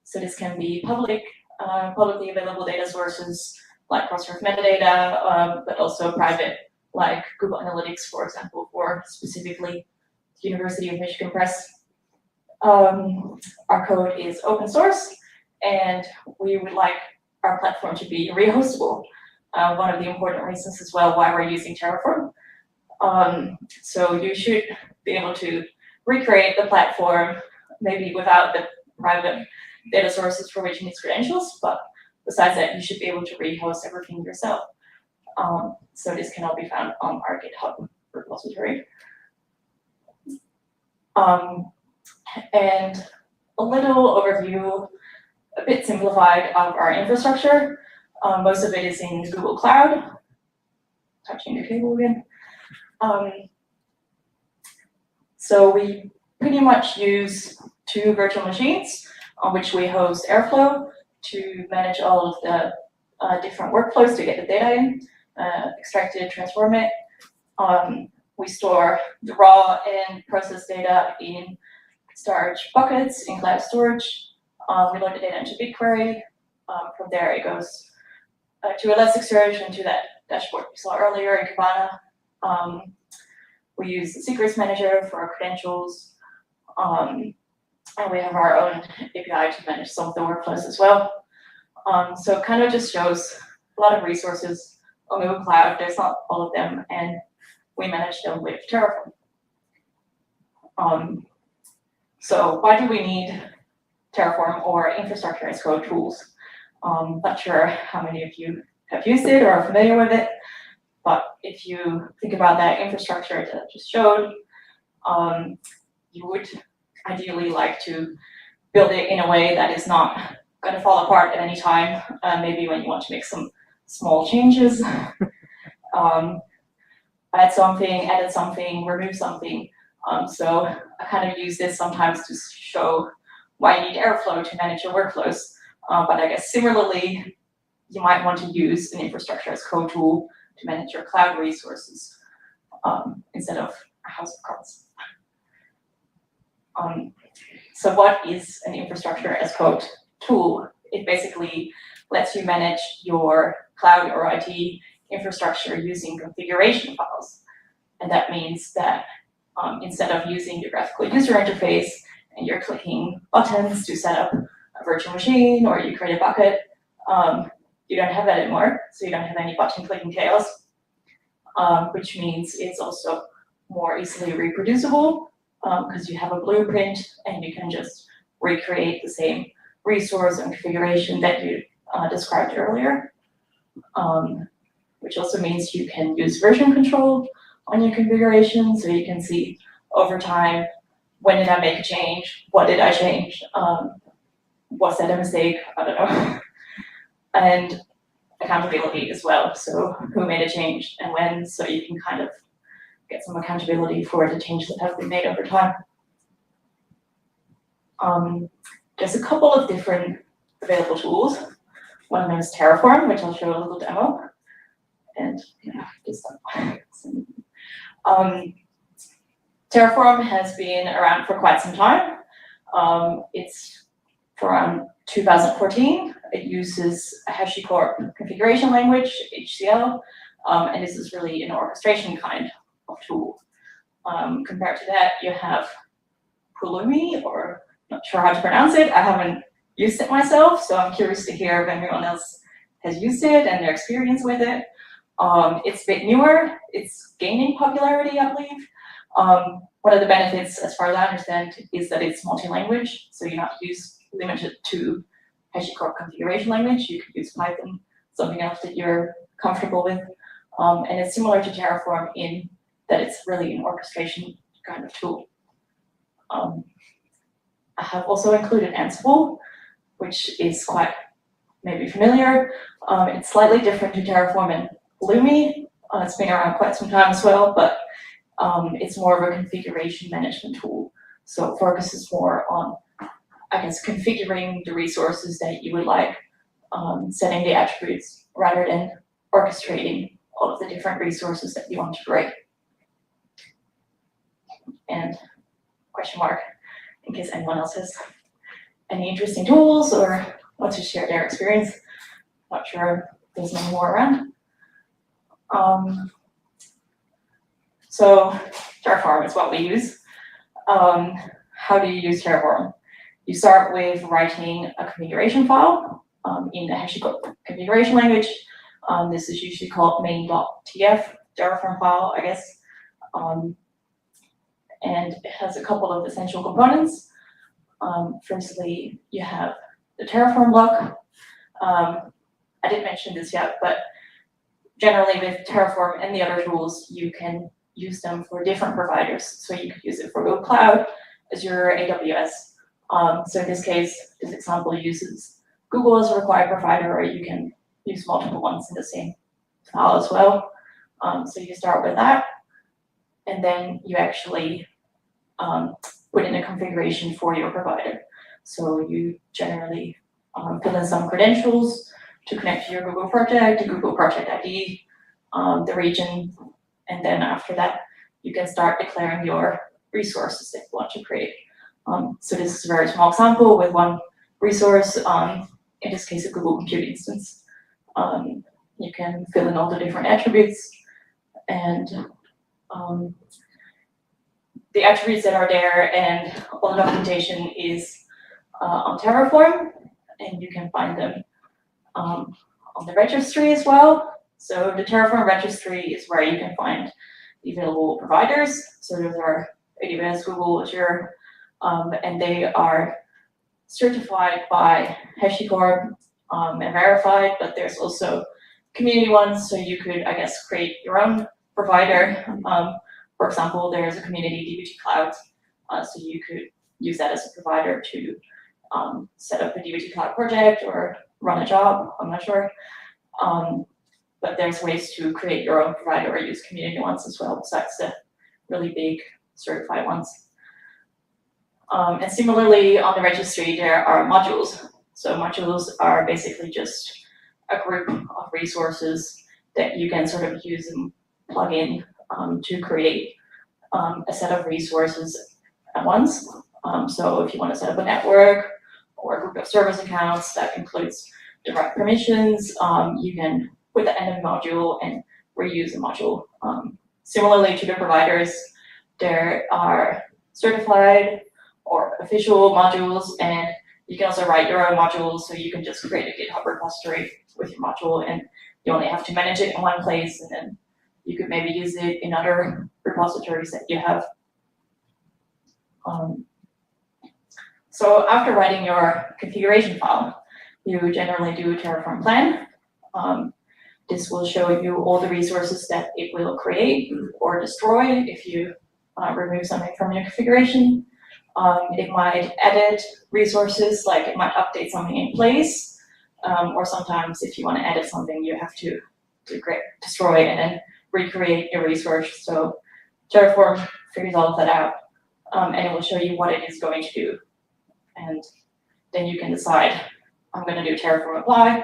So this can be publicly available data sources like cross-ref metadata, but also private, like Google Analytics, for example, for specifically the University of Michigan Press. Our code is open source, and we would like our platform to be rehostable. One of the important reasons as well why we're using Terraform. So you should be able to recreate the platform, maybe without the private data sources for which you need credentials, but besides that, you should be able to rehost everything yourself. So this can all be found on our GitHub repository. And a little overview, a bit simplified, of our infrastructure. Most of it is in Google Cloud. Touching the cable again. So we pretty much use 2 virtual machines on which we host Airflow to manage all of the different workflows to get the data in, extract it, transform it. We store the raw and processed data in storage buckets in cloud storage. We load the data into BigQuery. From there, it goes to Elasticsearch and to that dashboard we saw earlier in Kibana. We use the secrets manager for our credentials. And we have our own API to manage some of the workflows as well. So it kind of just shows a lot of resources on Google Cloud. There's not all of them, and we manage them with Terraform. So why do we need Terraform or infrastructure as code tools? Not sure how many of you have used it or are familiar with it, but if you think about that infrastructure that I just showed, you would ideally like to build it in a way that is not going to fall apart at any time, maybe when you want to make some small changes, add something, edit something, remove something. So I kind of use this sometimes to show why you need Airflow to manage your workflows. But I guess similarly, you might want to use an infrastructure as code tool to manage your cloud resources instead of a house of cards. So what is an infrastructure as code tool? It basically lets you manage your cloud or IT infrastructure using configuration files. And that means that instead of using your graphical user interface and you're clicking buttons to set up a virtual machine or you create a bucket, you don't have that anymore. So you don't have any button clicking chaos, which means it's also more easily reproducible because you have a blueprint and you can just recreate the same resource and configuration that you described earlier, which also means you can use version control on your configuration, so you can see over time, when did I make a change? What did I change? Was that a mistake? I don't know. And accountability as well. So who made a change and when, so you can kind of get some accountability for the changes that have been made over time. There's a couple of different available tools. One of them is Terraform, which I'll show a little demo. And yeah, just Terraform has been around for quite some time. It's for around 2014. It uses a HashiCorp configuration language, HCL, and this is really an orchestration kind of tool. Compared to that, you have Pulumi, or not sure how to pronounce it. I haven't used it myself, so I'm curious to hear if anyone else has used it and their experience with it. It's a bit newer. It's gaining popularity, I believe. One of the benefits, as far as I understand, is that it's multi-language, so you're not limited to HashiCorp configuration language. You could use Python, something else that you're comfortable with. And it's similar to Terraform in that it's really an orchestration kind of tool. I have also included Ansible, which is quite maybe familiar. It's slightly different to Terraform and Pulumi. It's been around quite some time as well, but it's more of a configuration management tool. So it focuses more on, I guess, configuring the resources that you would like, setting the attributes, rather than orchestrating all of the different resources that you want to create. And question mark, in case anyone else has any interesting tools or wants to share their experience. Not sure if there's many more around. So Terraform is what we use. How do you use Terraform? You start with writing a configuration file in the HashiCorp configuration language. This is usually called main.tf, Terraform file, I guess. And it has a couple of essential components. Firstly, you have the Terraform block. I didn't mention this yet, but generally with Terraform and the other tools, you can use them for different providers. So you could use it for Google Cloud, Azure, AWS. So in this case, this example uses Google as a required provider, or you can use multiple ones in the same file as well. So you start with that, and then you actually put in a configuration for your provider. So you generally fill in some credentials to connect to your Google project, the Google project ID, the region, and then after that, you can start declaring your resources that you want to create. So this is a very small example with one resource, in this case, a Google Compute instance. You can fill in all the different attributes, and the attributes that are there and all the documentation is on Terraform, and you can find them on the registry as well. So the Terraform registry is where you can find the available providers. So those are AWS, Google, Azure, and they are certified by HashiCorp and verified, but there's also community ones, so you could, I guess, create your own provider. For example, there's a community DBT Cloud, so you could use that as a provider to set up a DBT Cloud project or run a job, I'm not sure. But there's ways to create your own provider or use community ones as well, besides the really big certified ones. And similarly, on the registry, there are modules. So modules are basically just a group of resources that you can sort of use and plug in to create a set of resources at once. So if you want to set up a network or a group of service accounts that includes direct permissions, you can put the enemy module and reuse the module. Similarly to the providers, there are certified or official modules, and you can also write your own modules, so you can just create a GitHub repository with your module, and you only have to manage it in one place, and then you could maybe use it in other repositories that you have. So after writing your configuration file, you generally do a Terraform plan. This will show you all the resources that it will create or destroy if you remove something from your configuration. It might edit resources, like it might update something in place, or sometimes if you want to edit something, you have to destroy and then recreate your resource. So Terraform figures all of that out, and it will show you what it is going to do. And then you can decide, I'm going to do Terraform apply,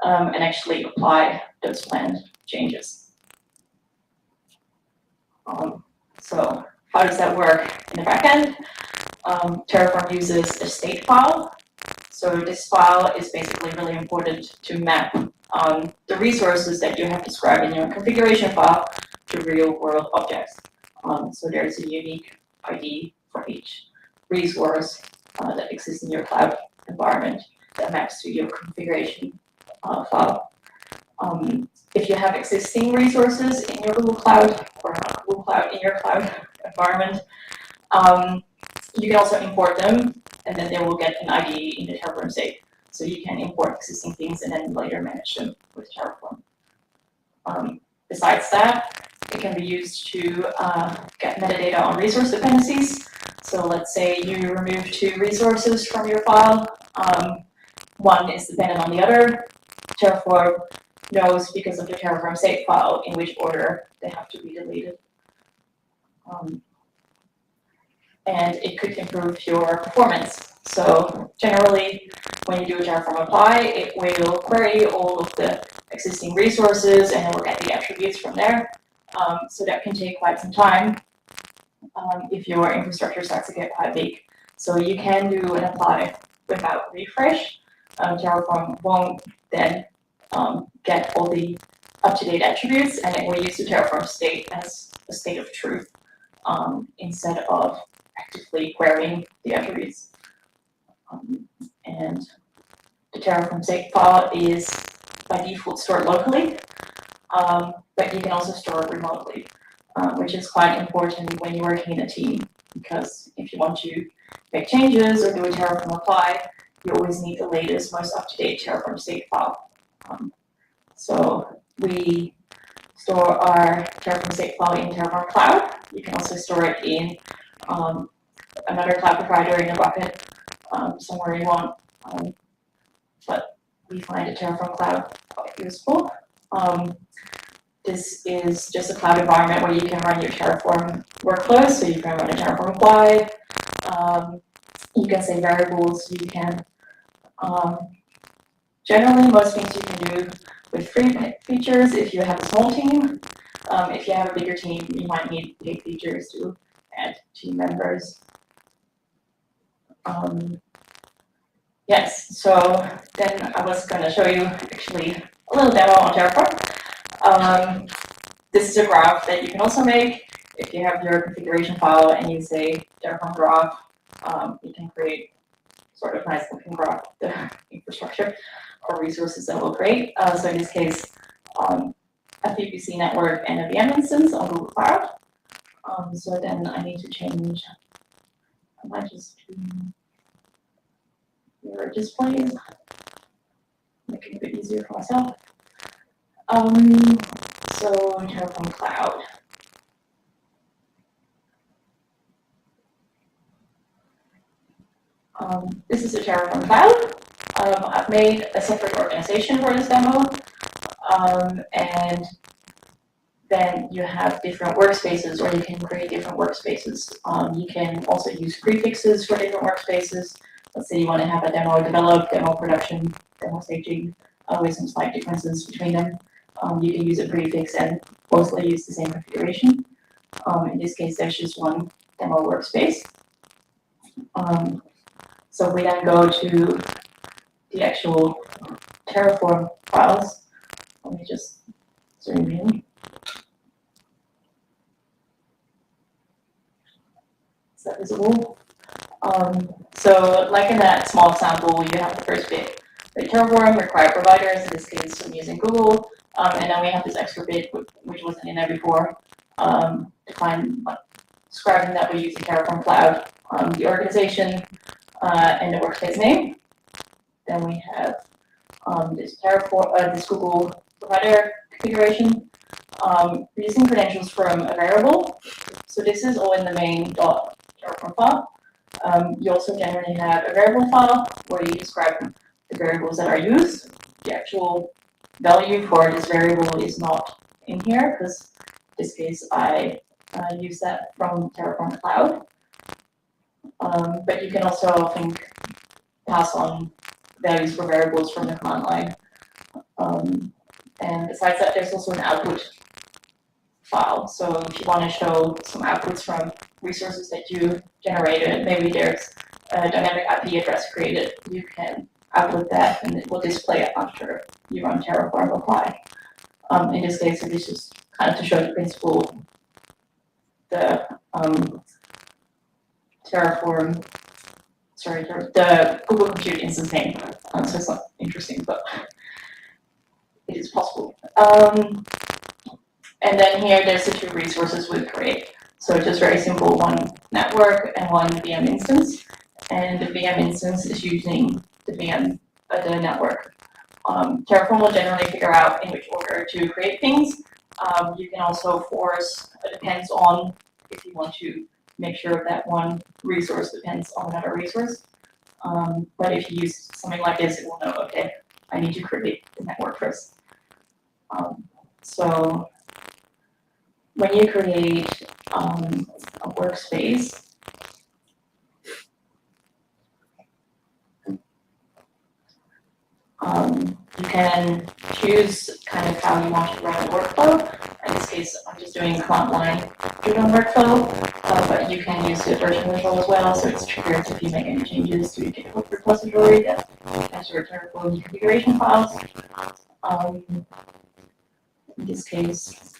and actually apply those planned changes. So how does that work in the back end? Terraform uses a state file. So this file is basically really important to map the resources that you have described in your configuration file to real-world objects. So there's a unique ID for each resource that exists in your cloud environment that maps to your configuration file. If you have existing resources in your Google Cloud, or not Google Cloud, in your cloud environment, you can also import them, and then they will get an ID in the Terraform state. So you can import existing things and then later manage them with Terraform. Besides that, it can be used to get metadata on resource dependencies. So let's say you remove 2 resources from your file. One is dependent on the other. Terraform knows, because of the Terraform state file, in which order they have to be deleted. And it could improve your performance. So generally, when you do a Terraform apply, it will query all of the existing resources and it will get the attributes from there. So that can take quite some time if your infrastructure starts to get quite big. So you can do an apply without refresh. Terraform won't then get all the up-to-date attributes, and it will use the Terraform state as a state of truth instead of actively querying the attributes. And the Terraform state file is by default stored locally, but you can also store it remotely, which is quite important when you're working in a team, because if you want to make changes or do a Terraform apply, you always need the latest, most up-to-date Terraform state file. So we store our Terraform state file in Terraform Cloud. You can also store it in another cloud provider in a bucket, somewhere you want. But we find a Terraform Cloud quite useful. This is just a cloud environment where you can run your Terraform workflows. So you can run a Terraform apply. You can say variables. You can generally, most things you can do with free features if you have a small team. If you have a bigger team, you might need paid features to add team members. Yes, so then I was going to show you actually a little demo on Terraform. This is a graph that you can also make. If you have your configuration file and you say Terraform graph, you can create sort of nice looking graph of the infrastructure or resources that we'll create. So in this case, a VPC network and a VM instance on Google Cloud. So then I need to change, I might just do mirror displays, make it a bit easier for myself. So Terraform Cloud. This is a Terraform Cloud. I've made a separate organization for this demo, and then you have different workspaces, or you can create different workspaces. You can also use prefixes for different workspaces. Let's say you want to have a demo develop, demo production, demo staging, with some slight differences between them. You can use a prefix and mostly use the same configuration. In this case, there's just one demo workspace. So we then go to the actual Terraform files. Let me just zoom in. Is that visible? So like in that small example, you have the first bit, the Terraform required providers. In this case, I'm using Google. And then we have this extra bit, which wasn't in there before, describing that we're using Terraform Cloud, the organization, and the workspace name. Then we have this Terraform, this Google provider configuration. We're using credentials from a variable. So this is all in the main .terraform file. You also generally have a variable file where you describe the variables that are used. The actual value for this variable is not in here because in this case I use that from Terraform Cloud. But you can also, I think, pass on values for variables from the command line. And besides that, there's also an output file. So if you want to show some outputs from resources that you generated, maybe there's a dynamic IP address created, you can output that and it will display it after you run Terraform apply. In this case, this is kind of to show the principle, the Terraform, sorry, the Google Compute instance name. So it's not interesting, but it is possible. And then here, there's the two resources we create. So just very simple, one network and one VM instance. And the VM instance is using the VM, the network. Terraform will generally figure out in which order to create things. You can also force a depends on if you want to make sure that one resource depends on another resource. But if you use something like this, it will know, okay, I need to create the network first. So when you create a workspace, you can choose kind of how you want to run a workflow. In this case, I'm just doing command line driven workflow, but you can use the version control as well, so it's triggered if you make any changes to your GitHub repository that has your Terraform configuration files. In this case,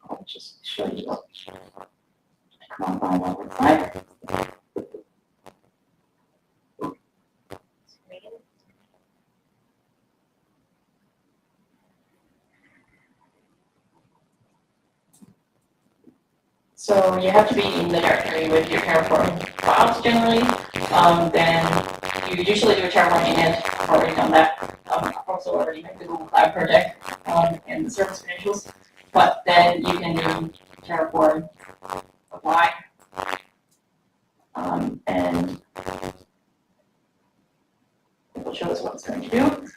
I'll just show you what command line looks like. So you have to be in the directory with your Terraform files generally. Then you usually do a Terraform init. I've already done that. I've also already made the Google Cloud project and the service credentials. But then you can do Terraform apply. And it will show us what it's going to do.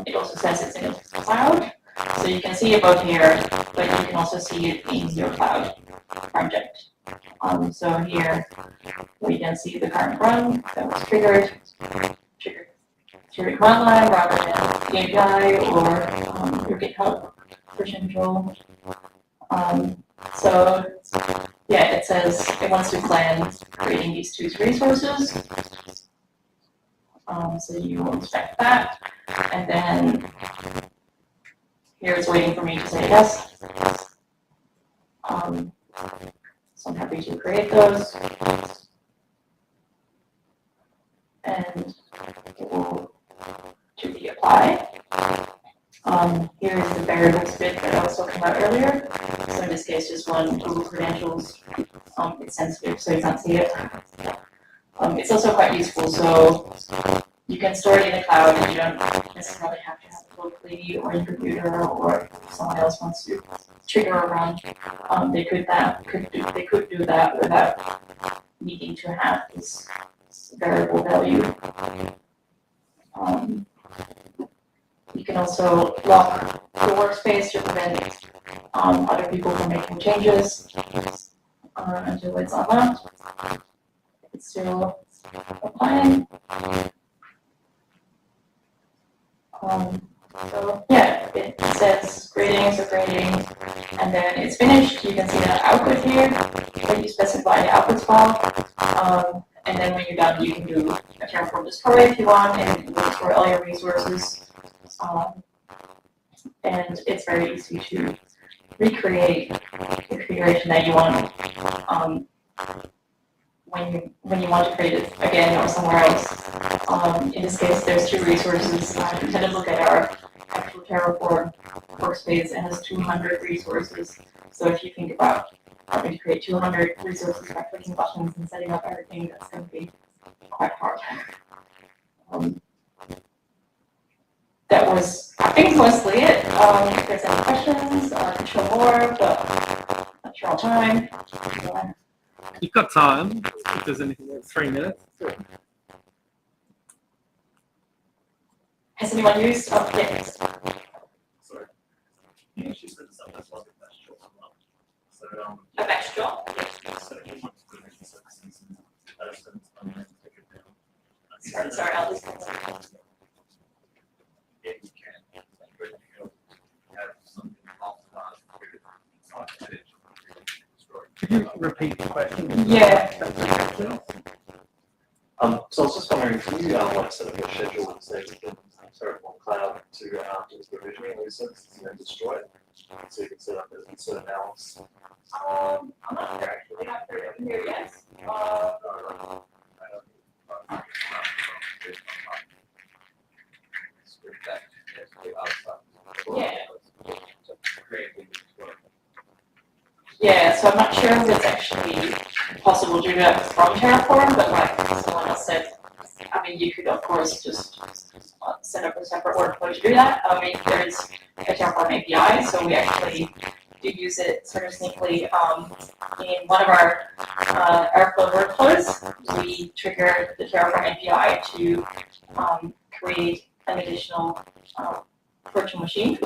It also says it's in a cloud. So you can see it both here, but you can also see it in your cloud project. So here we can see the current run that was triggered through a command line rather than the API or your GitHub version control. So yeah, it says it wants to plan creating these two resources. So you will inspect that, and then here it's waiting for me to say yes. So I'm happy to create those. And it will do the apply. Here is the variables bit that I was talking about earlier. So in this case, just one Google credentials. It's sensitive, so you can't see it. It's also quite useful. So you can store it in the cloud, and you don't necessarily have to have it locally or in your computer, or if someone else wants to trigger a run. They could do that without needing to have this variable value. You can also lock the workspace to prevent other people from making changes until it's unlocked. It's still applying. So yeah, it says greetings or greetings, and then it's finished. You can see the output here, when you specify the outputs file. And then when you're done, you can do a Terraform discovery if you want, and look for all your resources. And it's very easy to recreate the configuration that you want when you want to create it again or somewhere else. In this case, there's two resources. We tend to look at our actual Terraform workspace, and has 200 resources. So if you think about having to create 200 resources by clicking buttons and setting up everything, that's going to be quite hard. That was, I think, mostly it. If there's any questions, I can show more, but not sure on time. So, You've got time, if there's anything like 3 minutes. has anyone used? Oh, yes. Sorry. Yeah, she said something that's like a batch job. So, A batch job? so you want to put in services and take it down. Sorry, I'll just. Yeah, you can. But you have something optimized. Could you repeat the question? Yeah. So I was just wondering, can you like set up your schedule and say within Terraform Cloud to do this provisioning of these services and then destroy it? So you can set up a certain balance. I'm not sure actually, not sure over here yet. Yeah. Yeah, so I'm not sure if it's actually possible to do that from Terraform, but like someone else said, I mean, you could of course just set up a separate workflow to do that. I mean, there's a Terraform API, so we actually do use it sort of sneakily in one of our Airflow workflows. We trigger the Terraform API to create an additional virtual machine.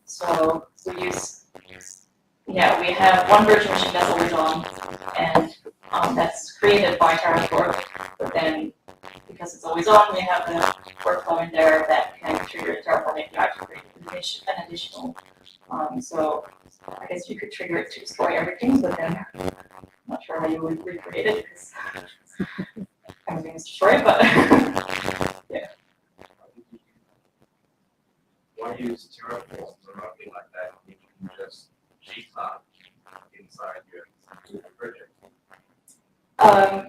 So we use, yeah, we have one virtual machine that's always on, and that's created by Terraform, but then because it's always on, we have the workflow in there that can trigger the Terraform API to create an additional. So I guess you could trigger it to destroy everything, but then I'm not sure how you would recreate it because everything is destroyed, but yeah. Why use Terraform remotely like that? You can just G-Cloud inside your project.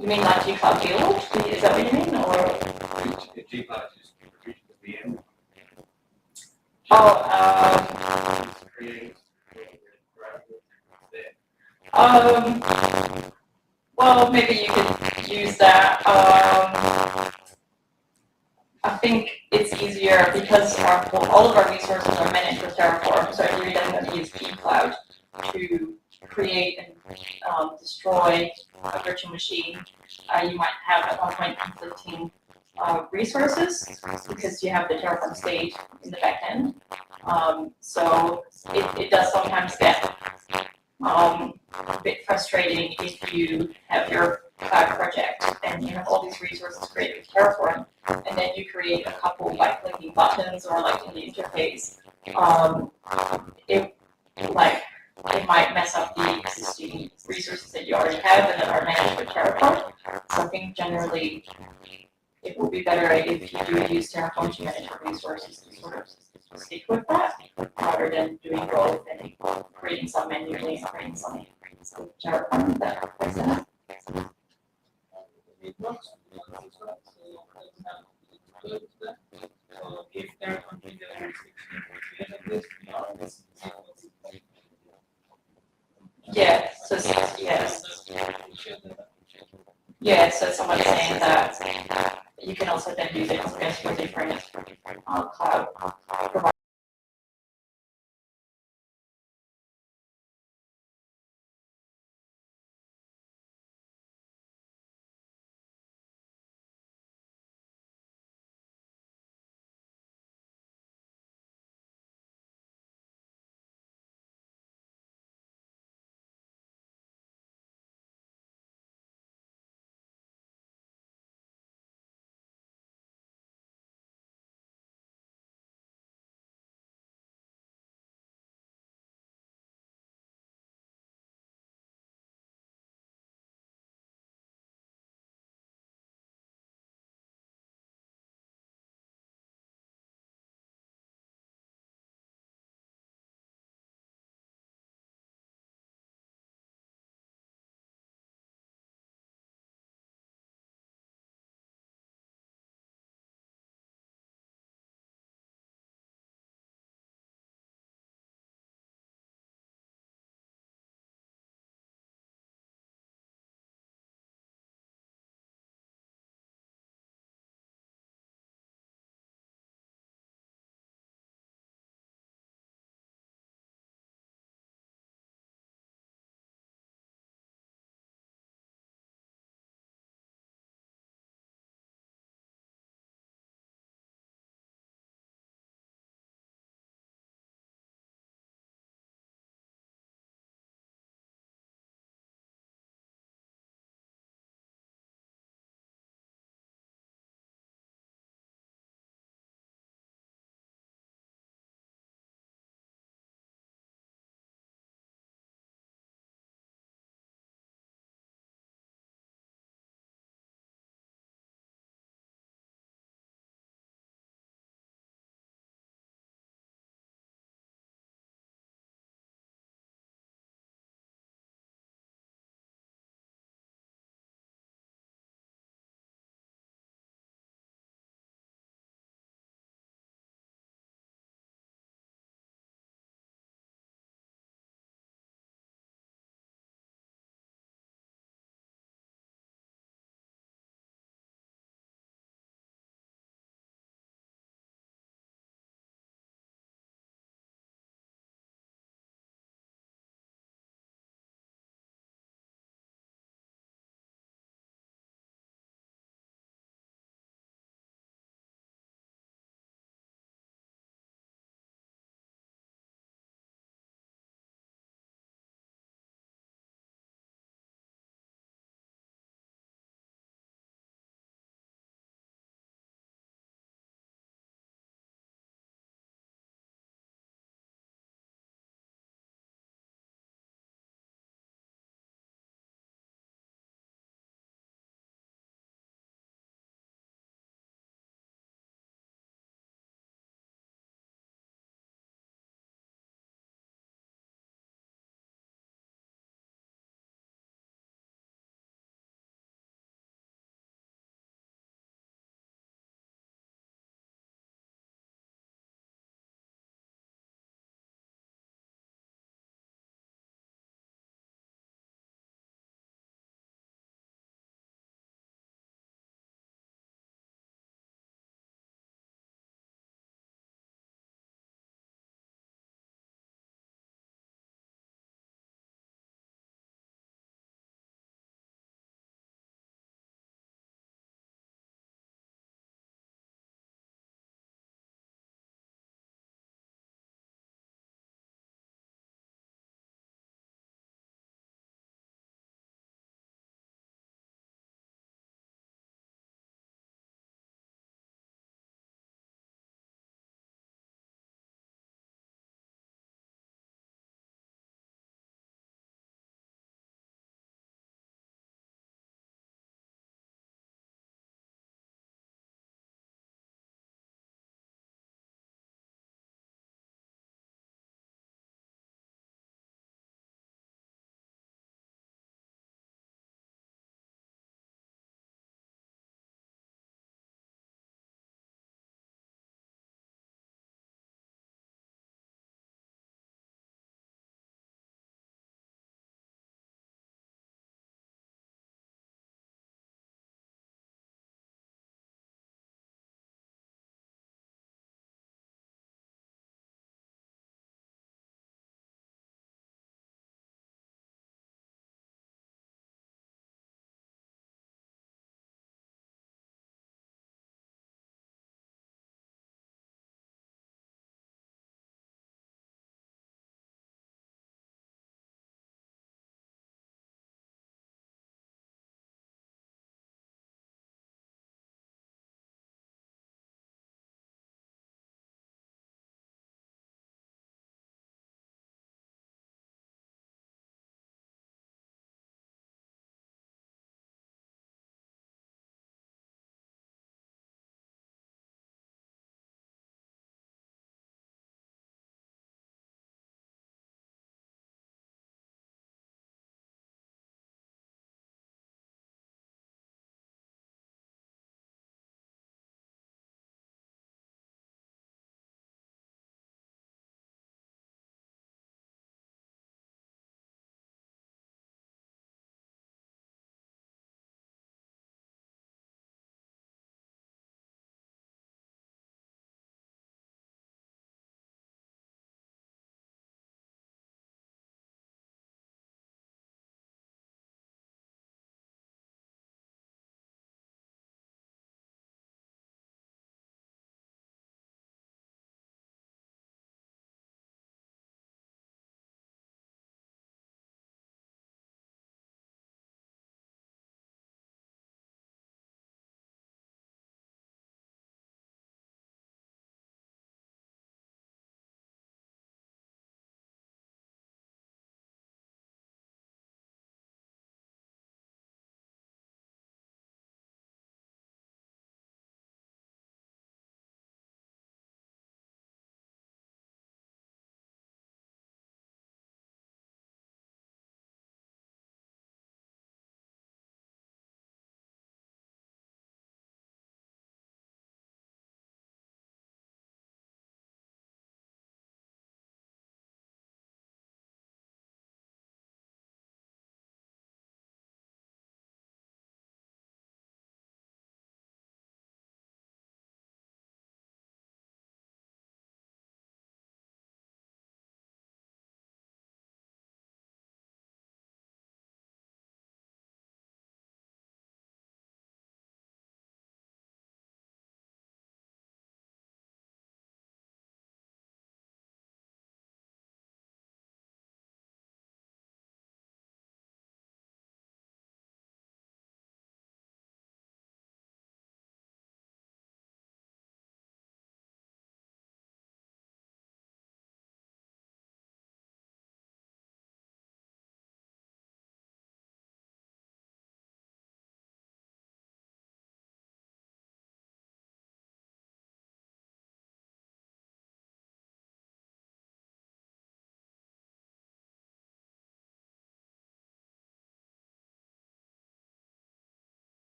You mean like G-Cloud build? Is that what you mean, or? G-Cloud is just provision the VM. Oh, Create well, maybe you could use that. I think it's easier because all of our resources are managed with Terraform, so if you're then going to use G-Cloud to create and destroy a virtual machine, you might have at one point conflicting resources because you have the Terraform state in the back end. So it does sometimes get a bit frustrating if you have your cloud project and you have all these resources created with Terraform, and then you create a couple by clicking buttons or like in the interface. It might mess up the existing resources that you already have and that are managed with Terraform. So I think generally it will be better if you do use Terraform to manage your resources to sort of stick with that, rather than doing both and creating some manually and creating some with Terraform. That makes sense. Yeah, so yes. Yeah, so someone's saying that you can also then use it for different cloud providers.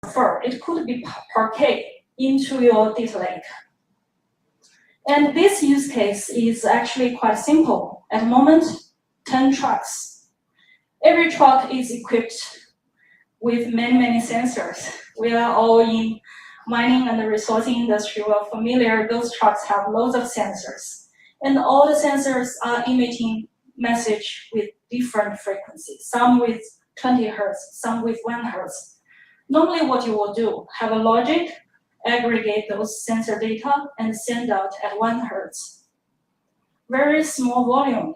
transfer. It could be parquet into your data lake. And this use case is actually quite simple. At the moment, 10 trucks. Every truck is equipped with many sensors. We are all in mining and the resourcing industry. We are familiar, those trucks have loads of sensors. And all the sensors are emitting message with different frequencies, some with 20 hertz, some with 1 hertz. Normally what you will do, have a logic, aggregate those sensor data and send out at 1 hertz. Very small volume.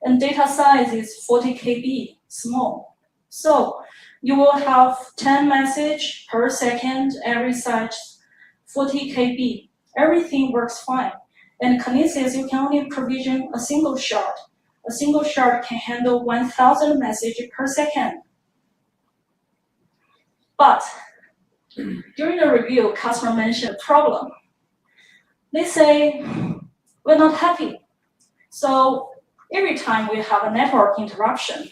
And data size is 40 KB, small. So you will have 10 messages per second, every such 40 KB. Everything works fine. And Kinesis, you can only provision a single shard. A single shard can handle 1,000 messages per second. But during the review, customer mentioned a problem. They say, we're not happy. So every time we have a network interruption,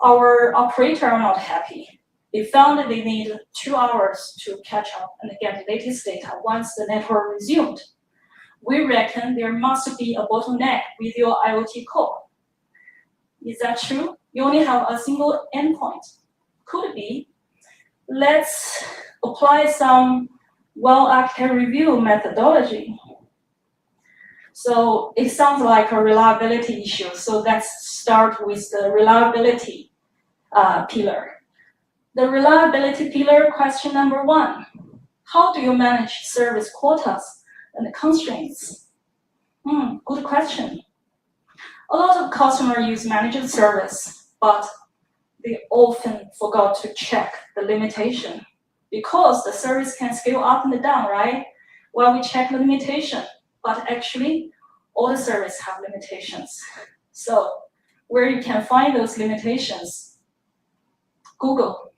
our operator are not happy. They found that they need 2 hours to catch up and get the latest data once the network resumed. We reckon there must be a bottleneck with your IoT core. Is that true? You only have a single endpoint. Could be. Let's apply some well-acted review methodology. So it sounds like a reliability issue. So let's start with the reliability pillar. The reliability pillar, question number 1. How do you manage service quotas and constraints? Good question. A lot of customers use managed service, but they often forgot to check the limitation because the service can scale up and down, right? Well, we check the limitation, but actually all the services have limitations. So where you can find those limitations? Google.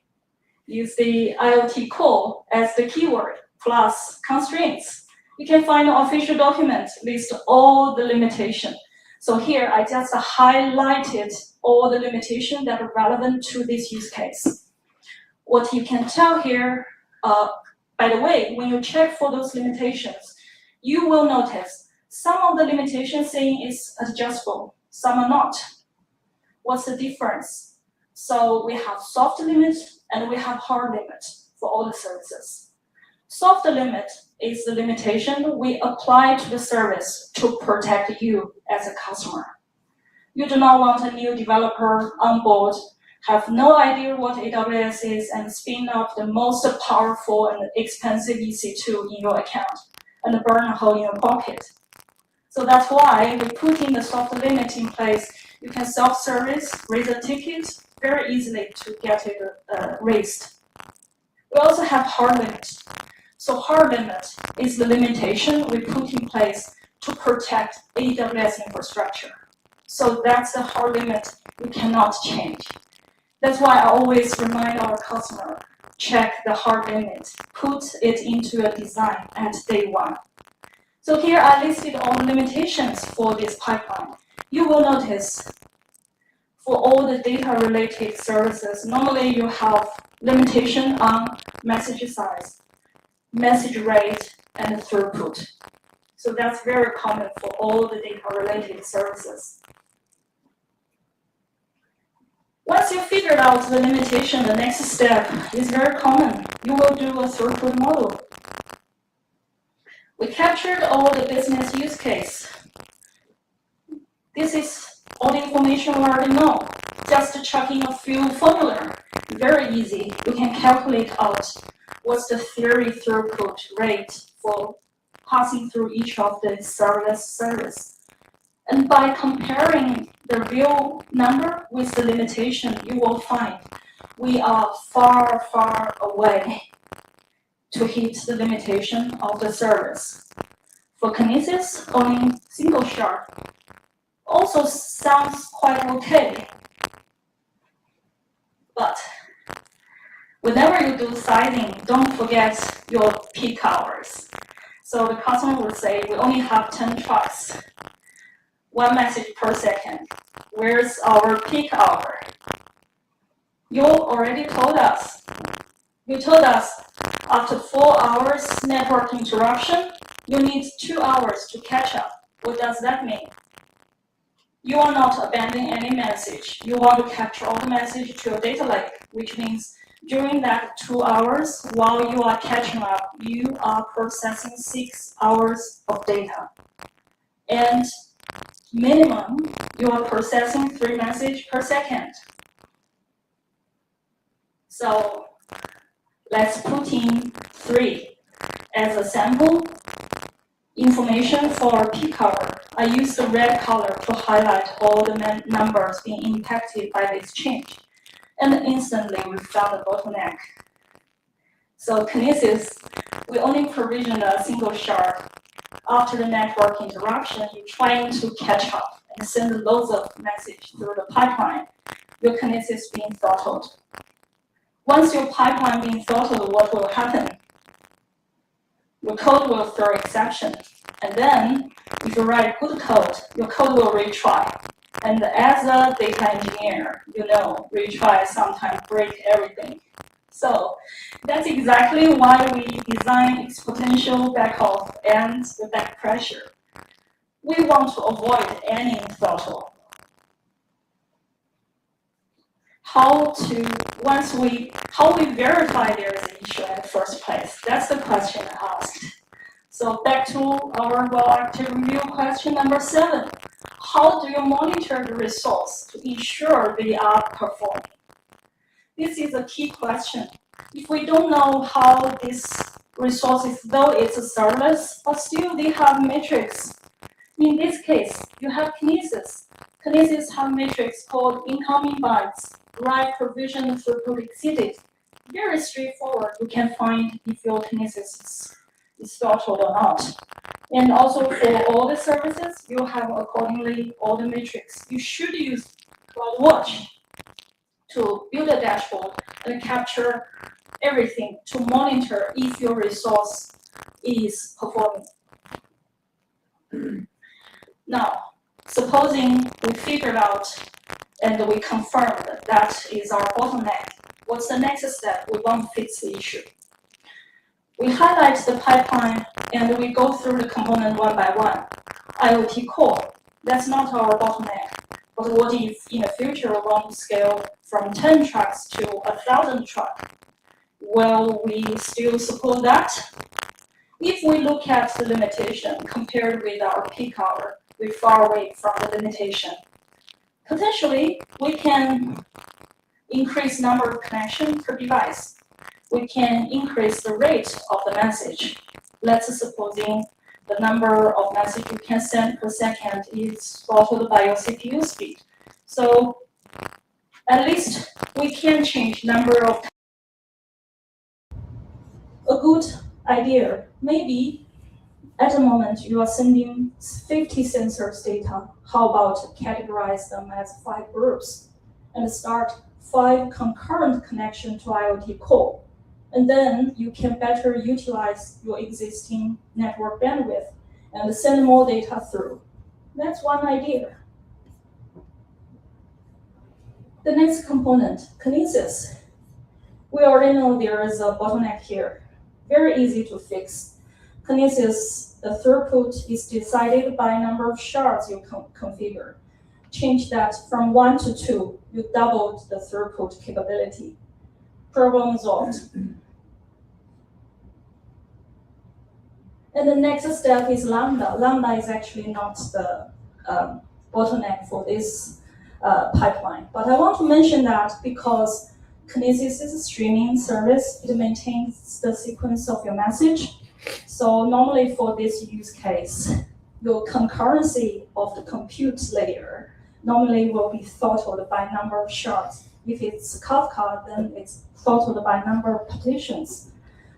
Use the IoT core as the keyword plus constraints. You can find an official document, list all the limitations. So here I just highlighted all the limitations that are relevant to this use case. What you can tell here, by the way, when you check for those limitations, you will notice some of the limitations saying is adjustable, some are not. What's the difference? So we have soft limit and we have hard limit for all the services. Soft limit is the limitation we apply to the service to protect you as a customer. You do not want a new developer on board, have no idea what AWS is, and spin up the most powerful and expensive EC2 in your account and burn a hole in your pocket. So that's why we put in the soft limit in place. You can self-service, raise a ticket very easily to get it raised. We also have hard limit. So hard limit is the limitation we put in place to protect AWS infrastructure. So that's the hard limit we cannot change. That's why I always remind our customer, check the hard limit, put it into a design at day 1. So here I listed all the limitations for this pipeline. You will notice for all the data-related services, normally you have limitation on message size, message rate, and throughput. So that's very common for all the data-related services. Once you figured out the limitation, the next step is very common. You will do a throughput model. We captured all the business use case. This is all the information we already know. Just chucking a few formula. Very easy. You can calculate out what's the theory throughput rate for passing through each of the serverless service. And by comparing the real number with the limitation, you will find we are far away to hit the limitation of the service. For Kinesis, owning single shard also sounds quite okay. But whenever you do sizing, don't forget your peak hours. So the customer would say, we only have 10 trucks, 1 message per second. Where's our peak hour? You already told us You told us after 4 hours network interruption, you need 2 hours to catch up. What does that mean? You are not abandoning any message. You want to capture all the message to your data lake, which means during that 2 hours, while you are catching up, you are processing 6 hours of data. And minimum, you are processing 3 messages per second. So let's put in 3 as a sample. Information for peak hour. I use the red color to highlight all the numbers being impacted by this change. And instantly we found a bottleneck. So Kinesis, we only provisioned a single shard. After the network interruption, you're trying to catch up and send loads of messages through the pipeline. Your Kinesis being throttled. Once your pipeline being throttled, what will happen? Your code will throw exception. And then, if you write good code, your code will retry. And as a data engineer, you know, retry sometimes break everything. So that's exactly why we design exponential backoff and the back pressure. We want to avoid any throttle. How we verify there is an issue in the first place? That's the question asked. So back to our well-active review question number 7. How do you monitor the resource to ensure they are performing? This is a key question. If we don't know how this resource is, though it's a serverless, but still they have metrics. In this case, you have Kinesis. Kinesis have metrics called incoming bytes, write provision throughput exceeded. Very straightforward. You can find if your Kinesis is throttled or not. And also for all the services, you have accordingly all the metrics. You should use CloudWatch to build a dashboard and capture everything to monitor if your resource is performing. Now, supposing we figured out and we confirmed that is our bottleneck, what's the next step? We want to fix the issue. We highlight the pipeline and we go through the component one by one. IoT core, that's not our bottleneck. But what if in the future we want to scale from 10 trucks to 1,000 trucks? Will we still support that? If we look at the limitation compared with our peak hour, we're far away from the limitation. Potentially, we can increase number of connections per device. We can increase the rate of the message. Let's supposing the number of messages you can send per second is throttled by your CPU speed. So at least we can change number of. A good idea, maybe at the moment you are sending 50 sensors data. How about categorize them as 5 groups and start 5 concurrent connections to IoT core? And then you can better utilize your existing network bandwidth and send more data through. That's one idea. The next component, Kinesis. We already know there is a bottleneck here. Very easy to fix. Kinesis, the throughput is decided by number of shards you configure. Change that from 1 to 2, you doubled the throughput capability. Problem solved. And the next step is Lambda. Lambda is actually not the bottleneck for this pipeline. But I want to mention that because Kinesis is a streaming service, it maintains the sequence of your message. So normally for this use case, your concurrency of the compute layer normally will be throttled by number of shards. If it's Kafka, then it's throttled by number of partitions.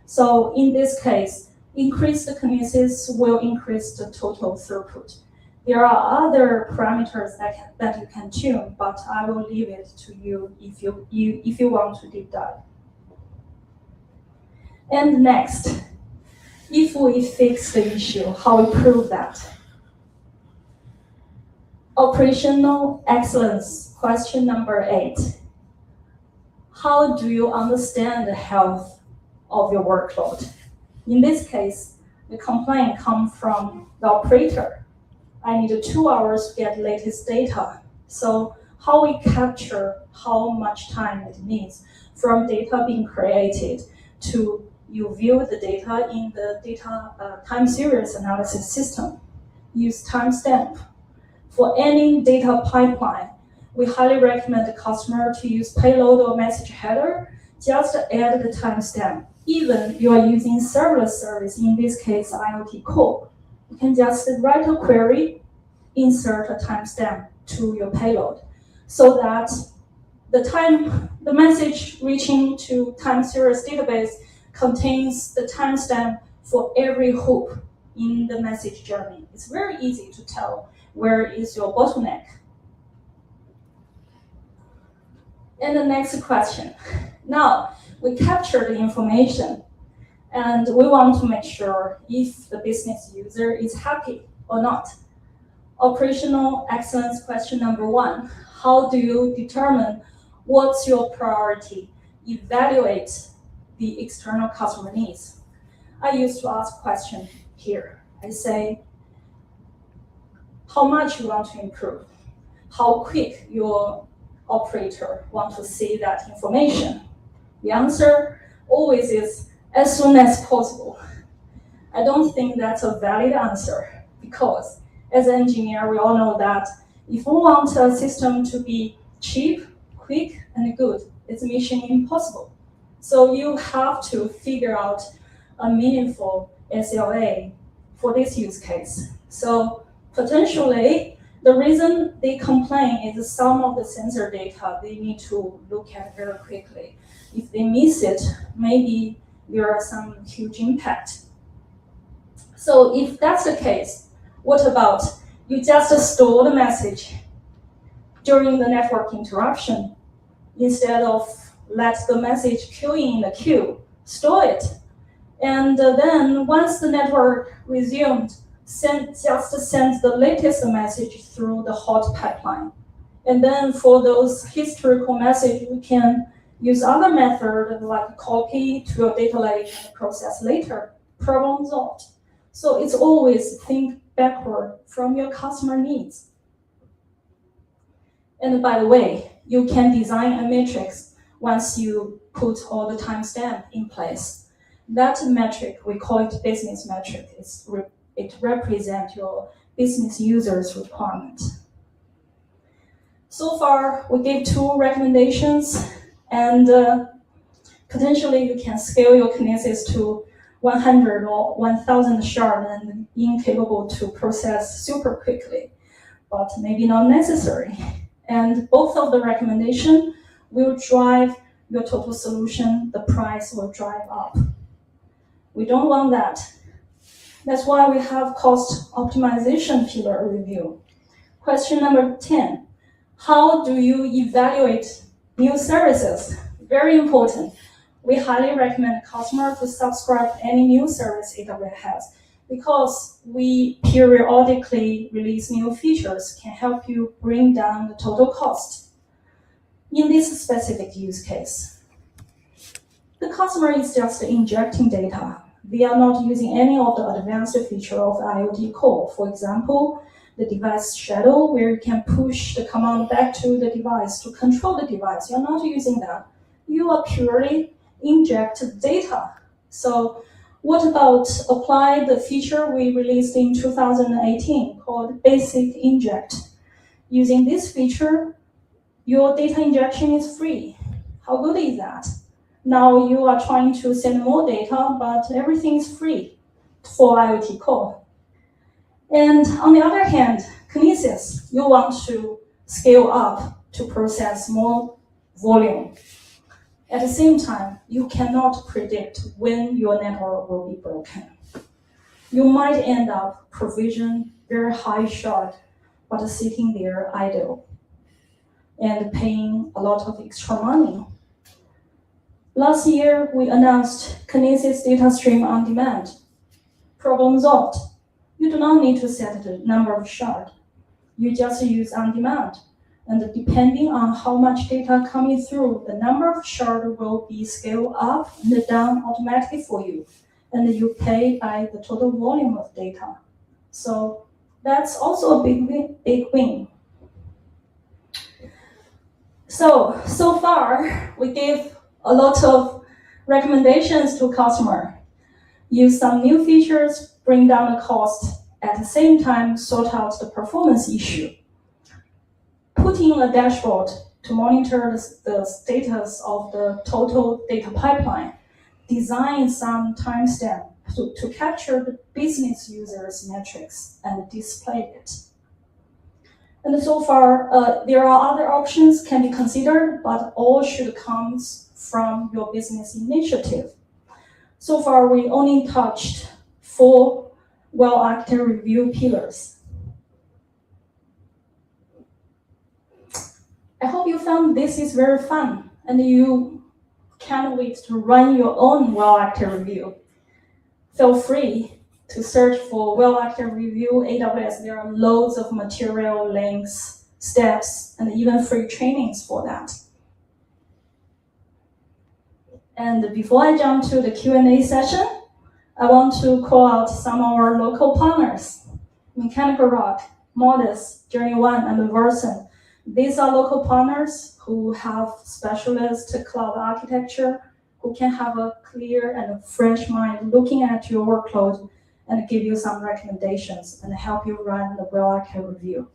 So in this case, increase the Kinesis will increase the total throughput. There are other parameters that you can tune, but I will leave it to you if you want to deep dive. And next, if we fix the issue, how we prove that? Operational excellence, question number 8. How do you understand the health of your workload. In this case, the complaint comes from the operator. I need 2 hours to get latest data. So how we capture how much time it needs from data being created to you view the data in the data time series analysis system. Use timestamp. For any data pipeline, we highly recommend the customer to use payload or message header, just add the timestamp. Even you are using serverless service, in this case IoT core, you can just write a query, insert a timestamp to your payload, so that the message reaching to time series database contains the timestamp for every hoop in the message journey. It's very easy to tell where is your bottleneck. And the next question. Now, we capture the information, and we want to make sure if the business user is happy or not. Operational excellence question number 1. How do you determine what's your priority? Evaluate the external customer needs. I used to ask question here. I say, how much you want to improve? How quick your operator want to see that information? The answer always is as soon as possible. I don't think that's a valid answer, because as an engineer, we all know that if we want a system to be cheap, quick, and good, it's mission impossible. So you have to figure out a meaningful SLA for this use case. So potentially, the reason they complain is some of the sensor data they need to look at very quickly. If they miss it, maybe there are some huge impact. So if that's the case, what about you just store the message during the network interruption instead of let the message queue in the queue, store it. And then once the network resumed, just send the latest message through the hot pipeline. And then for those historical messages, we can use other methods like COKI to your data lake and process later. Problem solved. So it's always think backward from your customer needs. And by the way, you can design a matrix once you put all the timestamp in place. That metric, we call it business metric. It represents your business users' requirement. So far, we gave 2 recommendations, and potentially you can scale your Kinesis to 100 or 1,000 shards and being capable to process super quickly, but maybe not necessary. And both of the recommendations will drive your total solution, the price will drive up. We don't want that. That's why we have cost optimization pillar review. Question number 10, how do you evaluate new services? Very important. We highly recommend customers to subscribe to any new service AWS has, because we periodically release new features can help you bring down the total cost. In this specific use case, the customer is just injecting data. They are not using any of the advanced feature of IoT core. For example, the device shadow, where you can push the command back to the device to control the device. You're not using that. You are purely inject data. So what about apply the feature we released in 2018 called Basic Inject? Using this feature, your data injection is free. How good is that? Now you are trying to send more data, but everything is free for IoT core. And on the other hand, Kinesis, you want to scale up to process more volume. At the same time, you cannot predict when your network will be broken. You might end up provision very high shard, but sitting there idle and paying a lot of extra money. Last year, we announced Kinesis Data Stream on Demand. Problem solved. You do not need to set the number of shards. You just use on demand. And depending on how much data coming through, the number of shards will be scaled up and down automatically for you. And you pay by the total volume of data. So that's also a big win. So far, we gave a lot of recommendations to customer. Use some new features, bring down the cost, at the same time sort out the performance issue. Putting a dashboard to monitor the status of the total data pipeline. Design some timestamp to capture the business users' metrics and display it. And so far, there are other options can be considered, but all should come from your business initiative. So far, we only touched 4 well-acted review pillars. I hope you found this is very fun, and you can't wait to run your own well-acted review. Feel free to search for well-acted review AWS. There are loads of material, links, steps, and even free trainings for that. And before I jump to the Q&A session, I want to call out some of our local partners, Mechanical Rock, Modus, Journey One, and Versen. These are local partners who have specialist cloud architecture, who can have a clear and fresh mind looking at your workload and give you some recommendations and help you run the well-acted review.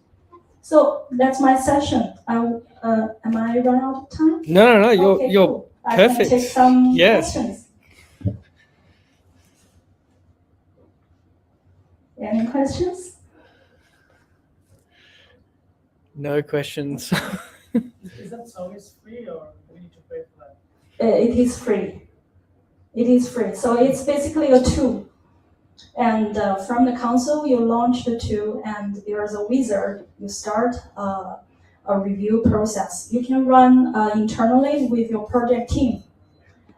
So that's my session. Am I running out of time? No, Okay, you're cool. perfect. I can take some Yes. questions. Any questions? No questions. Is that service free or do we need to pay for that? It is free. It is free. So it's basically a tool. And from the console, you launch the tool, and there's a wizard. You start a review process. You can run internally with your project team.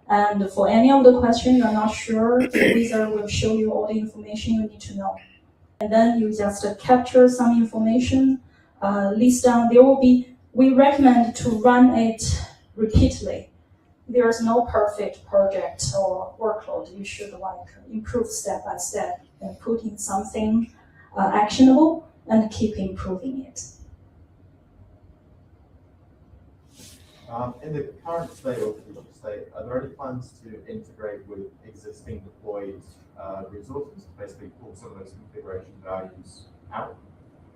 And for any of the questions you're not sure, the wizard will show you all the information you need to know. And then you just capture some information, list down. We recommend to run it repeatedly. There is no perfect project or workload. You should improve step by step and put in something actionable and keep improving it. In the current state or future state, are there any plans to integrate with existing deployed resources, basically pull some of those configuration values out?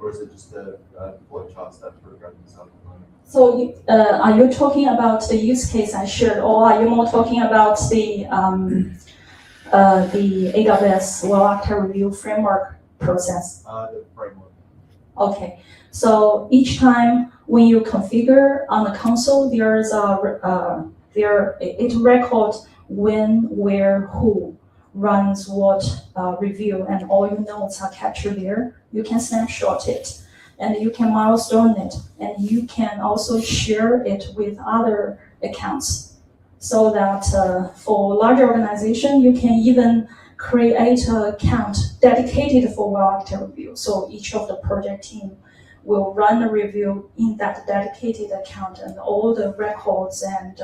Or is it just a deploy chart step program itself? So are you talking about the use case I shared, or are you more talking about the AWS well-acted review framework process? The framework. Okay, so each time when you configure on the console, there's it records when, where, who runs what review, and all your notes are captured there. You can snapshot it, and you can milestone it, and you can also share it with other accounts. So that for large organization, you can even create an account dedicated for well-acted review. So each of the project team will run a review in that dedicated account, and all the records and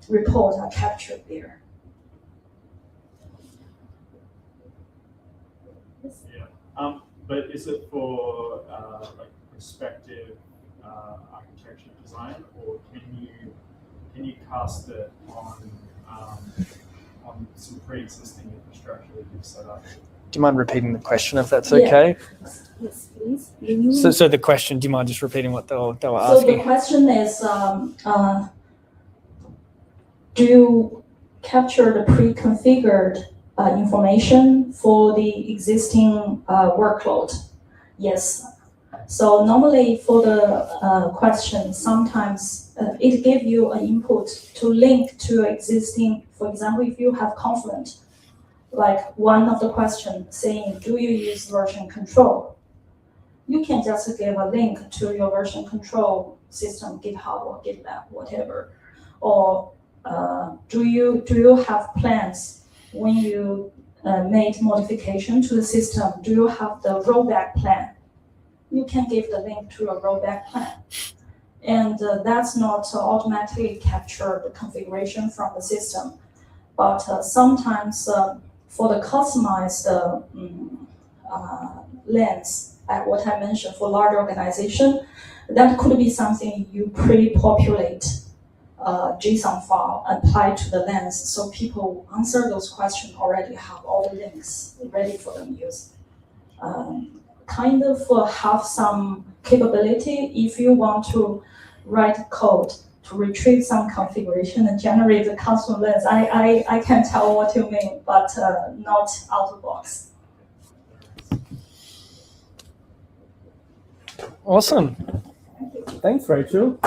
reports are captured there. Yeah. But is it for like prospective architecture design, or can you cast it on some pre-existing infrastructure that you've set up? Do you mind repeating the question if that's Yeah. okay? Yes, please. So the question, do you mind just repeating what they were So asking? the question is, do you capture the pre-configured information for the existing workload? Yes. So normally for the question, sometimes it gives you an input to link to existing, for example, if you have Confluent, like one of the questions saying, do you use version control? You can just give a link to your version control system, GitHub or GitLab, whatever. Or do you have plans when you made modification to the system? Do you have the rollback plan? You can give the link to a rollback plan. and that's not automatically capture the configuration from the system. But sometimes for the customized lens, what I mentioned for large organization, that could be something you pre-populate JSON file applied to the lens, so people answer those questions already have all the links ready for them to use. Kind of have some capability if you want to write code to retrieve some configuration and generate the custom lens. I can tell what you mean, but not out of the box. Awesome. Thanks, Rachel.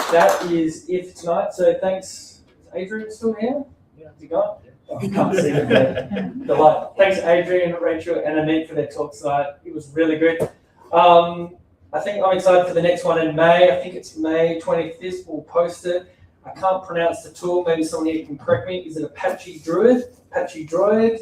That is it for tonight. So thanks. Is Adrian still here? Yeah. Has he gone? Oh, I can't see him there. The light. Thanks, Adrian, Rachel, and Amit for their talk tonight. It was really good. I think I'm excited for the next one in May. I think it's May 25th. We'll post it. I can't pronounce the tool. Maybe someone here can correct me. Is it Apache Druid? Apache Droid?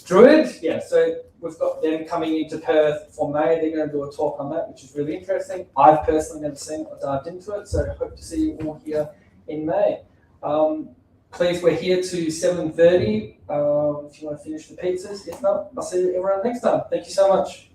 Druid? Yeah, so we've got them coming into Perth for May. They're going to do a talk on that, which is really interesting. I've personally never seen it or dived into it, so I hope to see you all here in May. Please, we're here to 7:30 if you want to finish the pizzas. If not, I'll see everyone next time. Thank you so much.